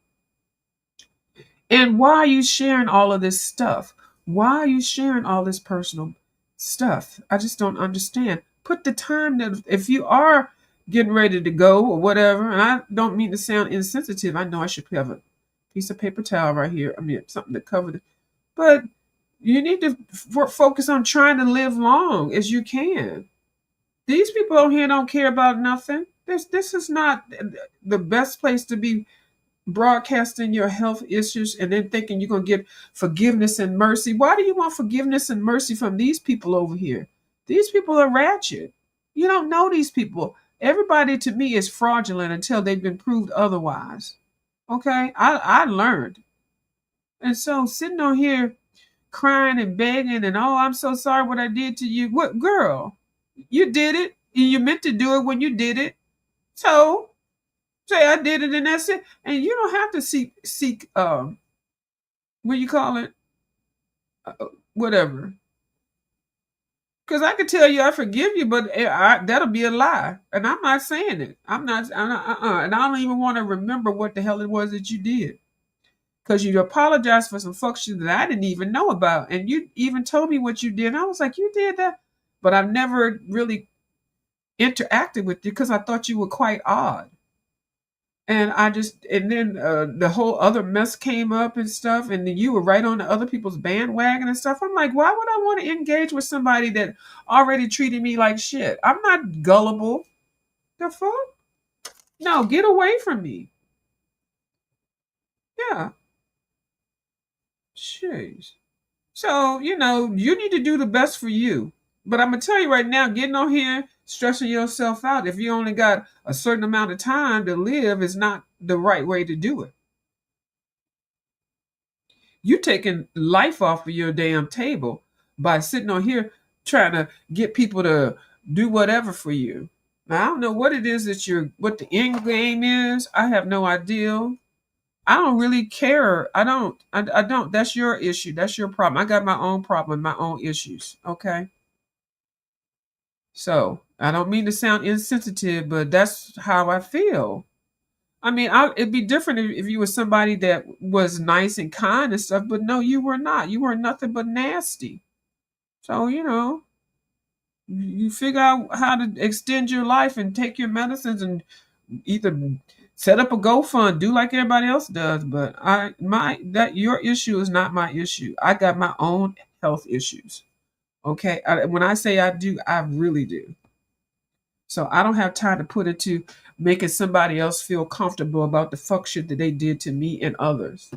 And why are you sharing all of this stuff? Why are you sharing all this personal stuff? I just don't understand. Put the time that if you are getting ready to go or whatever, and I don't mean to sound insensitive. I know I should have a piece of paper towel right here. I mean, something to cover it. But you need to focus on trying to live long as you can. These people on here don't care about nothing. This is not the best place to be broadcasting your health issues and then thinking you're going to get forgiveness and mercy. Why do you want forgiveness and mercy from these people over here? These people are ratchet. You don't know these people. Everybody to me is fraudulent until they've been proved otherwise. Okay? I learned. And so sitting on here crying and begging and, oh, I'm so sorry what I did to you. What, girl? You did it. You meant to do it when you did it. So say I did it and that's it. And you don't have to seek what you call it, whatever. Because I could tell you I forgive you, but that'll be a lie, and I'm not saying it. I'm not. And I don't even want to remember what the hell it was that you did, because you apologized for some fuck shit that I didn't even know about, and you even told me what you did. And I was like, you did that, but I've never really interacted with you because I thought you were quite odd. And then the whole other mess came up and stuff, and then you were right on the other people's bandwagon and stuff. I'm like, why would I want to engage with somebody that already treated me like shit? I'm not gullible. The fuck? No, get away from me. Yeah. Jeez. So, you need to do the best for you. But I'm going to tell you right now, getting on here, stressing yourself out, if you only got a certain amount of time to live, is not the right way to do it. You taking life off of your damn table by sitting on here trying to get people to do whatever for you. Now, I don't know what it is that what the end game is. I have no idea. I don't really care. I don't. That's your issue. That's your problem. I got my own problem, my own issues. Okay. So I don't mean to sound insensitive, but that's how I feel. I mean, it'd be different if you were somebody that was nice and kind and stuff, but no, you were not. You were nothing but nasty. So, you figure out how to extend your life and take your medicines and either set up a GoFund, do like everybody else does. But your issue is not my issue. I got my own health issues. Okay. When I say I do, I really do. So I don't have time to put into making somebody else feel comfortable about the fuck shit that they did to me and others.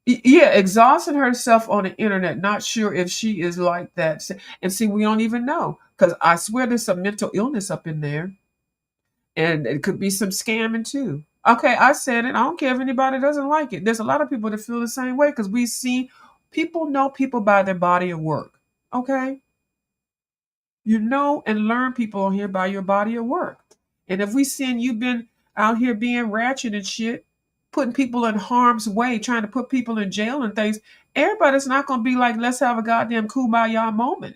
Yeah, exhausting herself on the internet, not sure if she is like that. And see, we don't even know because I swear there's some mental illness up in there, and it could be some scamming too. Okay, I said it. I don't care if anybody doesn't like it. There's a lot of people that feel the same way because we see people know people by their body of work. Okay, you know and learn people on here by your body of work. And if we seeing you been out here being ratchet and shit, putting people in harm's way, trying to put people in jail and things, everybody's not going to be like, let's have a goddamn kumbaya moment.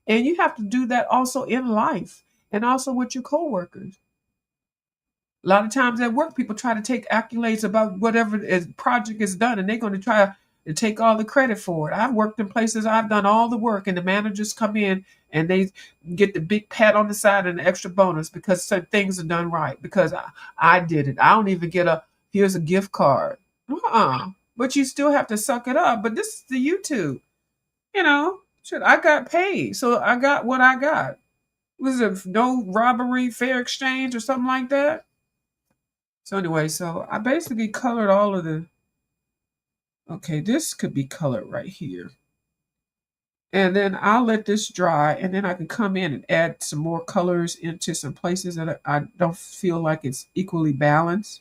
And you have to do that also in life and also with your coworkers. A lot of times at work, people try to take accolades about whatever project is done, and they're going to try to take all the credit for it. I've worked in places I've done all the work, and the managers come in and they get the big pat on the side and the extra bonus because some things are done right because I did it. I don't even get here's a gift card. But you still have to suck it up. But this is the YouTube. Shit, I got paid, so I got what I got. Was it no robbery, fair exchange, or something like that? So anyway, so I basically colored all of the. Okay, this could be colored right here. And then I'll let this dry, and then I can come in and add some more colors into some places that I don't feel like it's equally balanced.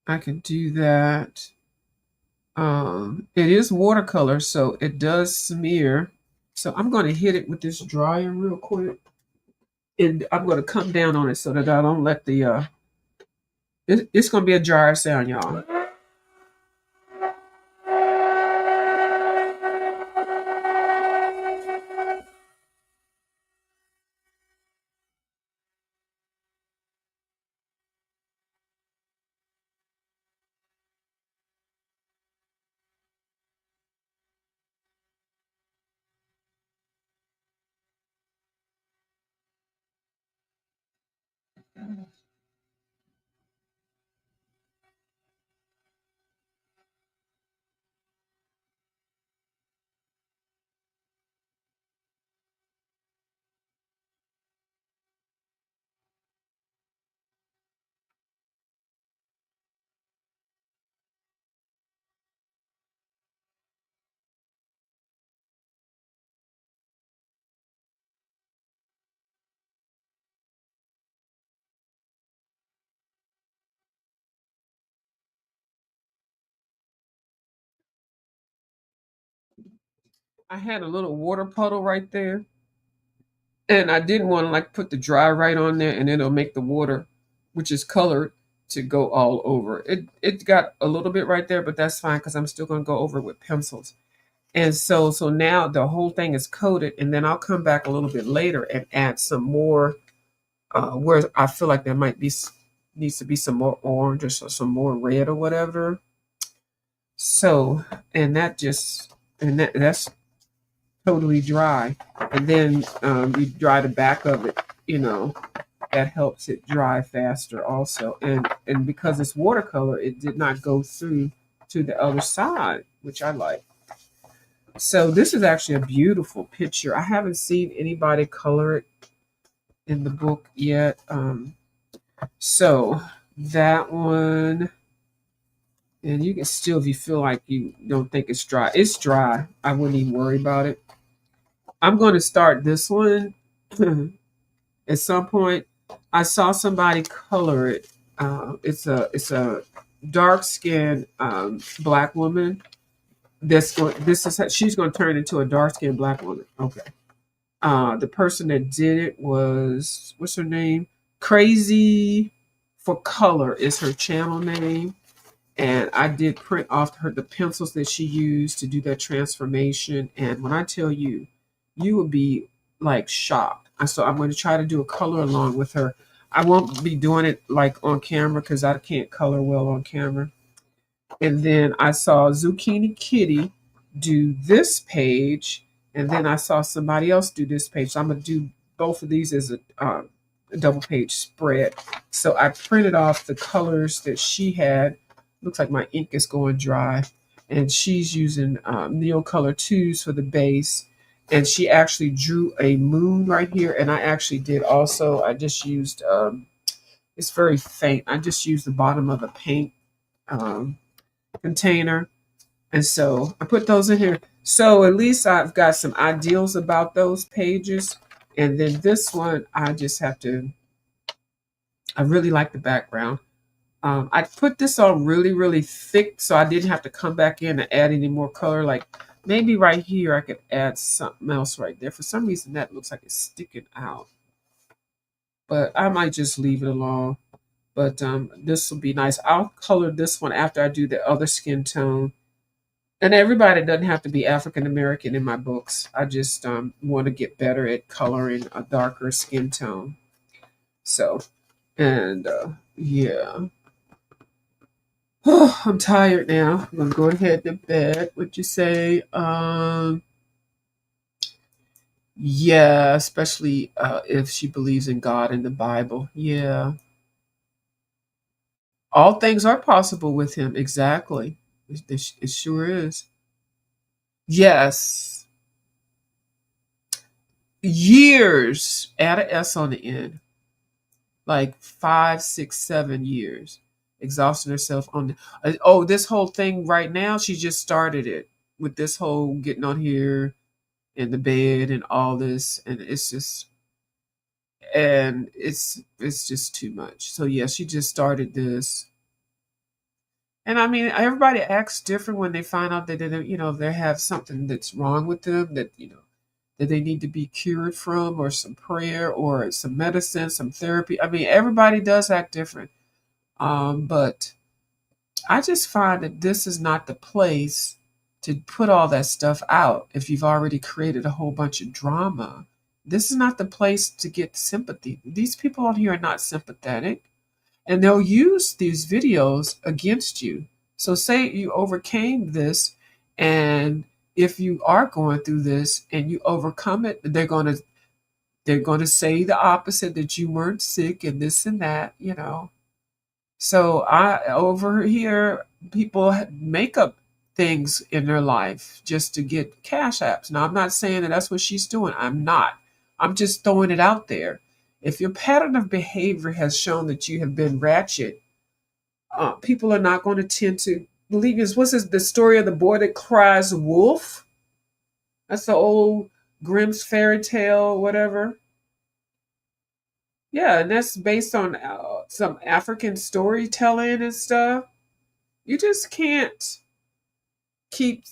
I can do that. It is watercolor, so it does smear. So I'm going to hit it with this dryer real quick. And I'm going to come down on it so that I don't let the it's going to be a jar sound, y'all. I had a little water puddle right there, and I didn't want to like put the dry right on there, and then it'll make the water, which is colored, to go all over. It got a little bit right there, but that's fine because I'm still going to go over it with pencils. And so now the whole thing is coated, and then I'll come back a little bit later and add some more where I feel like there might be needs to be some more orange or some more red or whatever. So and that's totally dry, and then you dry the back of it. That helps it dry faster also, and because it's watercolor, it did not go through to the other side, which I like. So this is actually a beautiful picture. I haven't seen anybody color it in the book yet. So that one, and you can still, if you feel like you don't think it's dry. I wouldn't even worry about it. I'm going to start this one at some point. I saw somebody color it It's a dark skinned black woman. She's going to turn into a dark skinned black woman. Okay. The person that did it was, what's her name? Crazy for Color is her channel name. And I did print off her the pencils that she used to do that transformation. And when I tell you, you would be like shocked. So I'm going to try to do a color along with her. I won't be doing it like on camera because I can't color well on camera. And then I saw Zucchini Kitty do this page, and then I saw somebody else do this page. So I'm going to do both of these as a double page spread. So I printed off the colors that she had. Looks like my ink is going dry. And she's using Neocolor 2s for the base. And she actually drew a moon right here. And I actually did also, I just used, it's very faint. I just used the bottom of a paint container. And so I put those in here. So at least I've got some ideals about those pages. And then this one, I just have to, I really like the background. I put this on really, really thick so I didn't have to come back in and add any more color. Like maybe right here I could add something else right there. For some reason that looks like it's sticking out. But I might just leave it alone. But this will be nice. I'll color this one after I do the other skin tone. And everybody doesn't have to be African American in my books. I just want to get better at coloring a darker skin tone. So, and yeah. Oh, I'm tired now. I'm gonna go ahead to bed. What you say? Yeah, especially if she believes in God and the Bible. Yeah, all things are possible with him. Exactly. It sure is. Yes, years. Add a S on the end. Like 5, 6, 7 years, exhausting herself on oh, this whole thing right now, she just started it with this whole getting on here in the bed and all this, and it's just too much. So yeah, she just started this. And I mean, everybody acts different when they find out that they have something that's wrong with them, that they need to be cured from, or some prayer, or some medicine, some therapy. I mean, everybody does act different. But I just find that this is not the place to put all that stuff out if you've already created a whole bunch of drama. This is not the place to get sympathy. These people on here are not sympathetic, and they'll use these videos against you. So say you overcame this, and if you are going through this and you overcome it, they're going to say the opposite, that you weren't sick and this and that. So I over here, people make up things in their life just to get cash apps. Now I'm not saying that that's what she's doing. I'm not. I'm just throwing it out there. If your pattern of behavior has shown that you have been ratchet, people are not going to tend to believe you. What's this, the story of the boy that cries wolf? That's the old Grimm's fairy tale, whatever. Yeah, and that's based on some African storytelling and stuff. You just can't keep,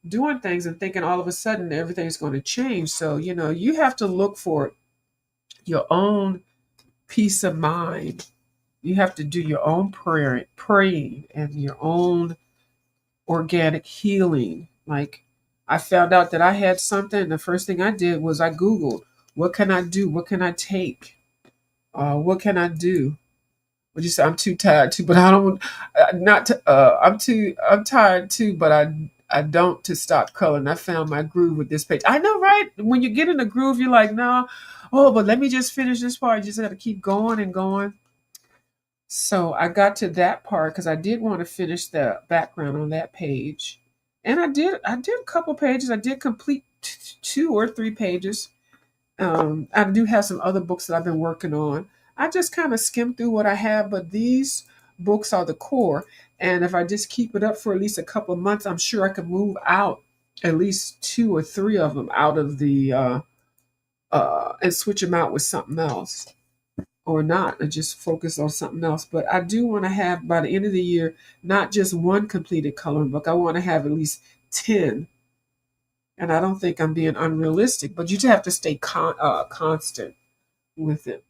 doing things and thinking all of a sudden everything's going to change. So, you have to look for your own peace of mind. You have to do your own praying and your own organic healing. Like, I found out that I had something, and the first thing I did was I Googled, what can I do? What can I take? What can I do? Would you say I'm too tired too? But I don't. Not. I'm tired too, but I don't to stop coloring. I found my groove with this page. I know, right? When you get in the groove, you're like, no, oh, but let me just finish this part. You just got to keep going and going. So I got to that part because I did want to finish the background on that page, and I did. I did a couple pages. I did complete 2 or 3 pages. I do have some other books that I've been working on. I just kind of skimmed through what I have, but these books are the core. And if I just keep it up for at least a couple of months, I'm sure I could move out at least 2 or 3 of them out of the and switch them out with something else. or not, and just focus on something else. But I do want to have by the end of the year not just one completed coloring book. I want to have at least 10. And I don't think I'm being unrealistic, but you just have to stay constant with it.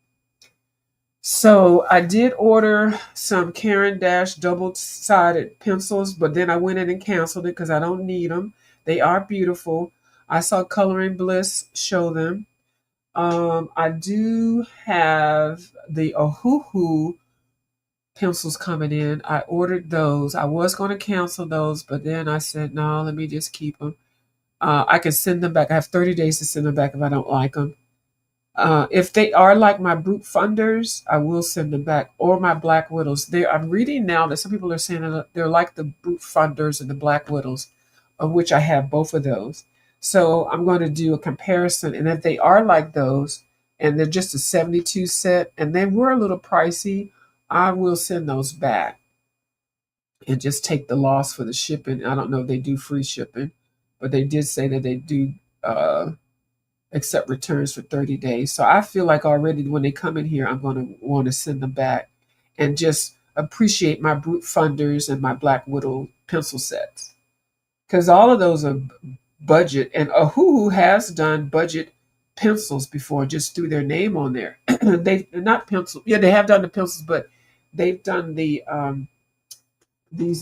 So I did order some Caran Dash double-sided pencils, but then I went in and canceled it because I don't need them. They are beautiful. I saw Coloring Bliss show them. I do have the Ohuhu pencils coming in. I ordered those. I was going to cancel those, but then I said, no, let me just keep them. I can send them back. I have 30 days to send them back if I don't like them. If they are like my brute funders, I will send them back, or my black widows. I'm reading now that some people are saying that they're like the brute funders and the black widows, of which I have both of those. So I'm going to do a comparison, and if they are like those, and they're just a 72 set, and they were a little pricey, I will send those back and just take the loss for the shipping. I don't know if they do free shipping, but they did say that they do accept returns for 30 days. So I feel like already when they come in here, I'm going to want to send them back and just appreciate my brute funders and my Black Widow pencil sets. Because all of those are budget, and Ohuhu has done budget pencils before, just threw their name on there. They're not pencil. Yeah, they have done the pencils, but they've done these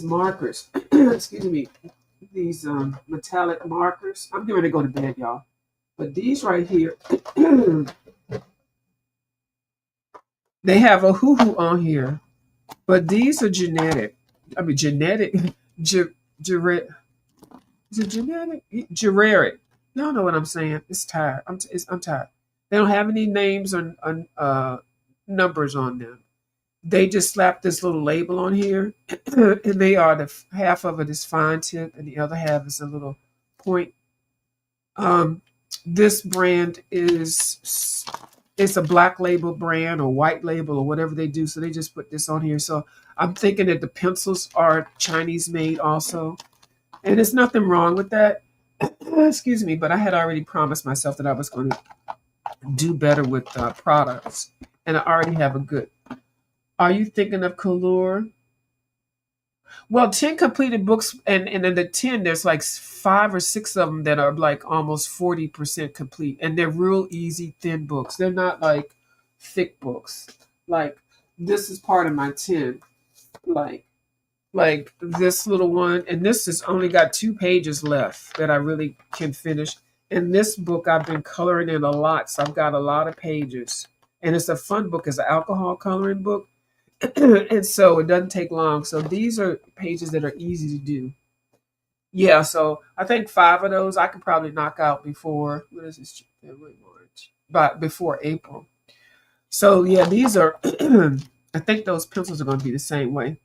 markers. Excuse me. These metallic markers. I'm getting ready to go to bed, y'all. But these right here, they have a hoo-hoo on here. But these are genetic. I mean, genetic. Is it genetic? Generic. Y'all know what I'm saying. It's tired. I'm tired. They don't have any names or numbers on them. They just slap this little label on here, and they are half of it is fine tip, and the other half is a little point. This brand it's a black label brand or white label or whatever they do. So they just put this on here. So I'm thinking that the pencils are Chinese made also, and there's nothing wrong with that. Excuse me, but I had already promised myself that I was going to do better with products, and I already have a good. Are you thinking of Color? Well, 10 completed books, and in the 10, there's like 5 or 6 of them that are like almost 40% complete. And they're real easy, thin books. They're not like thick books. Like this is part of my 10. Like this little one, and this has only got 2 pages left that I really can finish. And this book I've been coloring in a lot, so I've got a lot of pages. And it's a fun book. It's an alcohol coloring book. And so it doesn't take long. So these are pages that are easy to do. Yeah, so I think 5 of those I could probably knock out before what is this? February, March, but before April. So yeah, these are. I think those pencils are going to be the same way.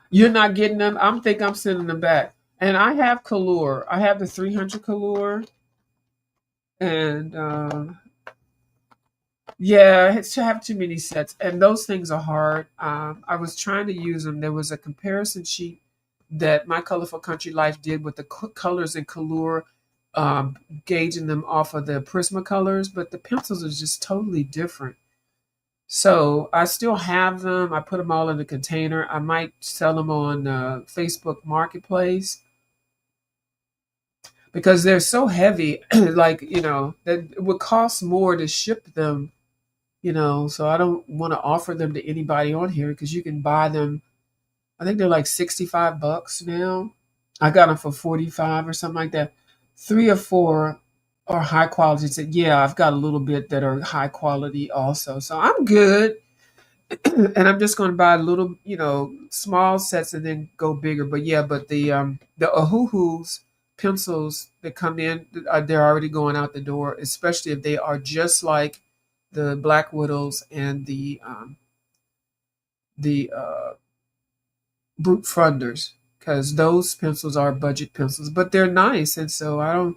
You're not getting them. I'm sending them back. And I have Color. I have the 300 Color, and yeah, it's to have too many sets, and those things are hard. I was trying to use them. There was a comparison sheet that My Colorful Country Life did with the colors in Color, gauging them off of the Prismacolors, but the pencils are just totally different. So I still have them. I put them all in a container. I might sell them on Facebook Marketplace because they're so heavy. Like, that it would cost more to ship them, so I don't want to offer them to anybody on here because you can buy them. I think they're like $65 now. I got them for 45 or something like that. 3 or 4 are high quality. Said, yeah, I've got a little bit that are high quality also. So I'm good. And I'm just going to buy little, small sets and then go bigger. But yeah, but the Ohuhu's pencils that come in, they're already going out the door, especially if they are just like the Black Widows and the Brute Funders, because those pencils are budget pencils, but they're nice, and so I don't,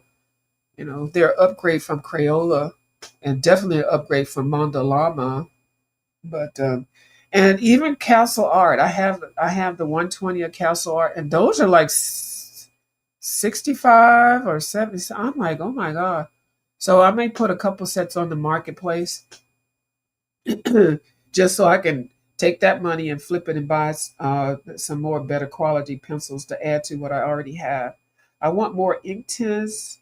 they're an upgrade from Crayola, and definitely an upgrade from Mondolama, but and even Castle Art, I have the 120 of Castle Art, and those are like 65 or 70. I'm like, oh my god. So I may put a couple sets on the marketplace just so I can take that money and flip it and buy some more better quality pencils to add to what I already have. I want more ink tints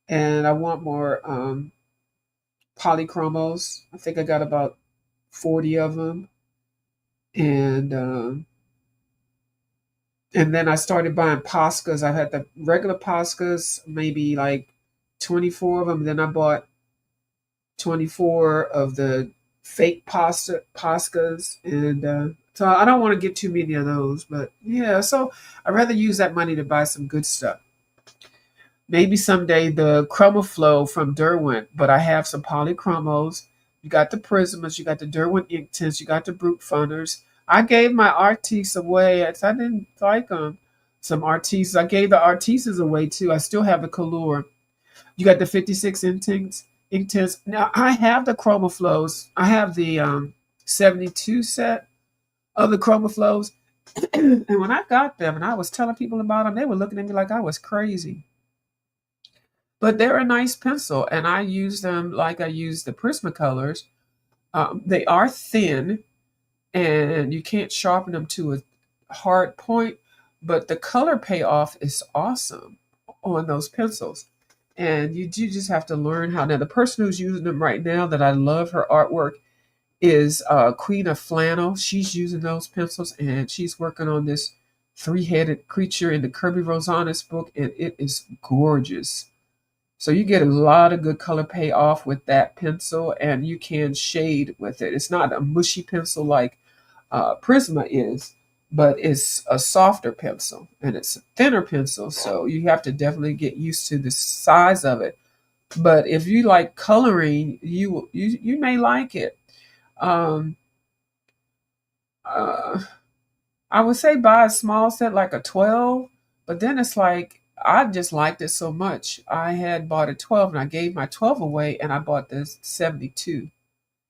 and I want more polychromos. I think I got about 40 of them. And then I started buying Poscas. I had the regular Poscas, maybe like 24 of them. Then I bought 24 of the fake Poscas. And so I don't want to get too many of those. But yeah, so I'd rather use that money to buy some good stuff. Maybe someday the Chromaflow from Derwent, but I have some polychromos. You got the Prismas, you got the Derwent ink tints, you got the Brute Funners. I gave my Artis away. I didn't like them. Some Artis. I gave the Artises away too. I still have the Color. You got the 56 ink tints. Ink tints. Now I have the Chromaflows. I have the 72 set of the Chromaflows. And when I got them and I was telling people about them, they were looking at me like I was crazy. But they're a nice pencil, and I use them like I use the Prismacolors. They are thin, and you can't sharpen them to a hard point, but the color payoff is awesome on those pencils. And you do just have to learn how. Now, the person who's using them right now that I love her artwork is Queen of Flannel. She's using those pencils, and she's working on this three-headed creature in the Kirby Rosanes book, and it is gorgeous. So you get a lot of good color payoff with that pencil, and you can shade with it. It's not a mushy pencil like Prisma is, but it's a softer pencil and it's a thinner pencil. So you have to definitely get used to the size of it. But if you like coloring, you may like it. Um, uh, I would say buy a small set like a 12, but then it's like I just liked it so much. I had bought a 12 and I gave my 12 away and I bought this 72.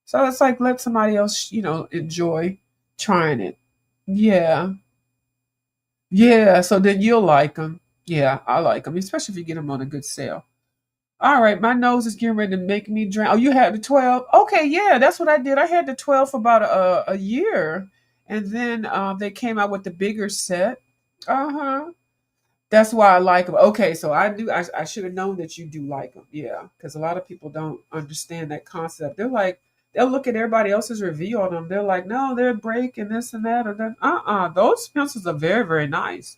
So it's like let somebody else, enjoy trying it. Yeah. Yeah. So then you'll like them. Yeah, I like them, especially if you get them on a good sale. All right, my nose is getting ready to make me drown. Oh, you had the 12? Okay, yeah, that's what I did. I had the 12 for about a year. And then they came out with the bigger set. Uh huh. That's why I like them. Okay, so I should have known that you do like them. Yeah, because a lot of people don't understand that concept. They're like, they'll look at everybody else's review on them. They're like, no, they're break and this and that or that. Those pencils are very, very nice.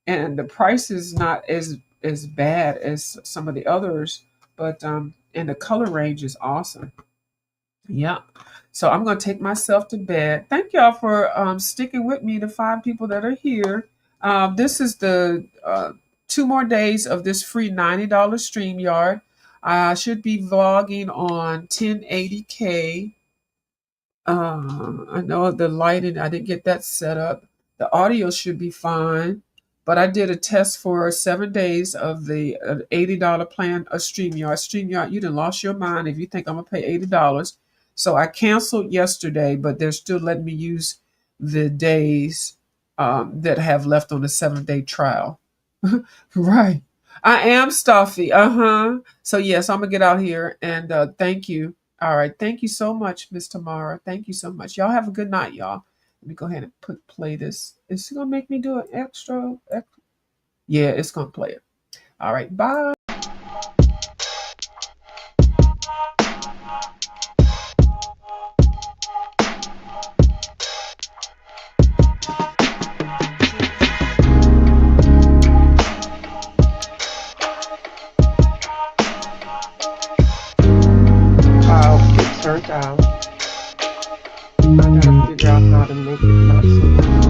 And the price is not as bad as some of the others, but and the color range is awesome. Yeah. So I'm going to take myself to bed. Thank y'all for sticking with me, the 5 people that are here. This is the 2 more days of this free $90 StreamYard. I should be vlogging on 1080K. I know the lighting, I didn't get that set up. The audio should be fine. But I did a test for 7 days of the $80 plan of StreamYard. StreamYard, you done lost your mind if you think I'm going to pay $80. So I canceled yesterday, but they're still letting me use the days that I have left on the 7-day trial. Right. I am stuffy. Uh-huh. So yes, I'm gonna get out here and thank you. All right. Thank you so much, Miss Tamara. Thank you so much. Y'all have a good night, y'all. Let me go ahead and play this. Is it gonna make me do an extra? Yeah, it's gonna play it. All right. Bye. I'll get turned out. I gotta figure out how to make it not so loud.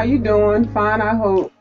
How you doing? Fine, I hope.